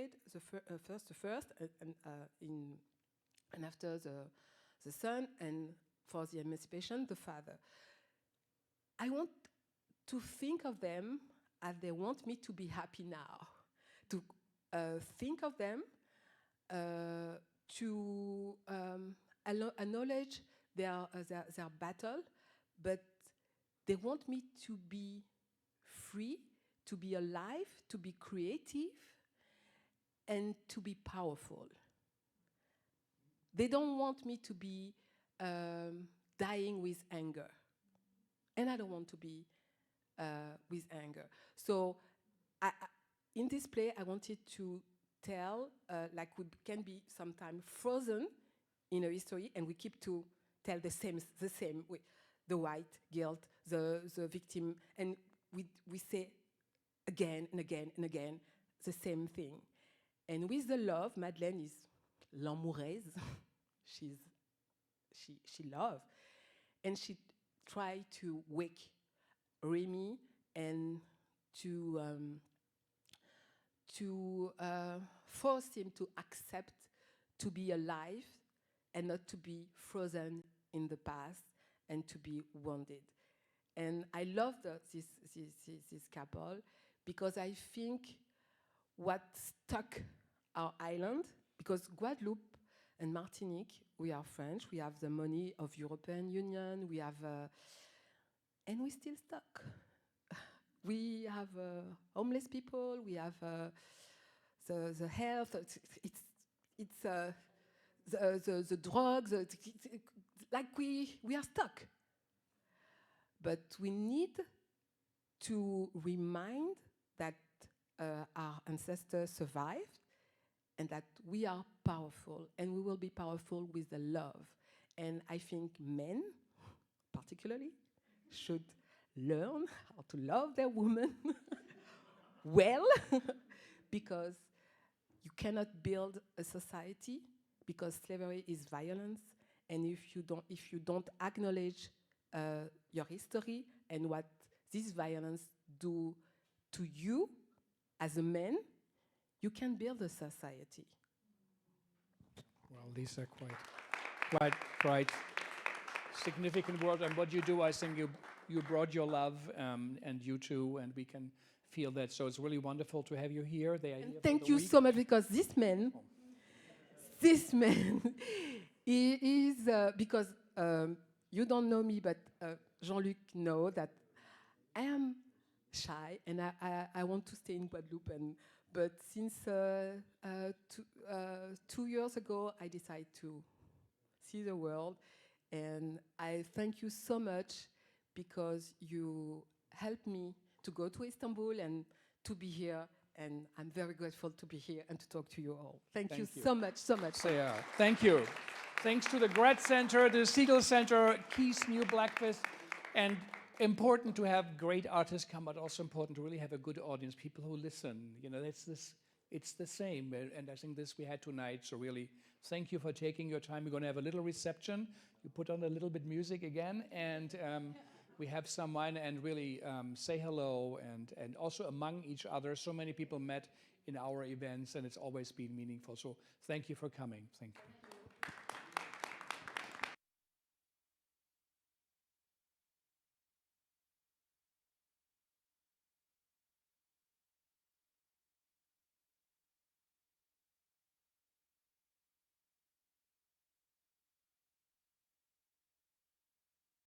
and after the son, and for the emancipation, the father. I want to think of them as they want me to be happy now, to think of them, to acknowledge their battle, but they want me to be free, to be alive, to be creative, and to be powerful. They don't want me to be dying with anger, and I don't want to be with anger. So in this play, I wanted to tell, like we can be sometimes frozen in a history, and we keep to tell the same way, the white guilt, the victim, and we say again and again and again the same thing. And with the love, Madeleine is l'amoureuse. She love, and she tried to wake Remy and to force him to accept to be alive and not to be frozen in the past and to be wounded. And I love this couple because I think what stuck our island, because Guadeloupe and Martinique, we are French, we have the money of European Union, we have, and we're still stuck. We have homeless people, we have the health, it's the drugs, like we are stuck. But we need to remind that our ancestors survived and that we are powerful, and we will be powerful with the love. And I think men, particularly, should learn how to love their woman well, because you cannot build a society, because slavery is violence, and if you don't acknowledge your history and what this violence do to you as a man, you can build a society. Well, these are quite significant words, and what you do, I think you brought your love, and you too, and we can feel that. So it's really wonderful to have you here. They are here Thank you so much, because this man, he is, because you don't know me, but Jean-Luc knows that I am shy, and I want to stay in Guadeloupe, but since 2 years ago, I decided to see the world, and I thank you so much because you helped me to go to Istanbul and to be here, and I'm very grateful to be here and to talk to you all. Thank you so much, so much. Yeah, thank you. Thanks to the Grad Center, the Segal Center, Keith's New Blackfist, and important to have great artists come, but also important to really have a good audience, people who listen. You know, it's the same, and I think this we had tonight, so really thank you for taking your time. We're going to have a little reception. You put on a little bit music again, and we have some wine, and really say hello, and also among each other. So many people met in our events, and it's always been meaningful. So thank you for coming. Thank you.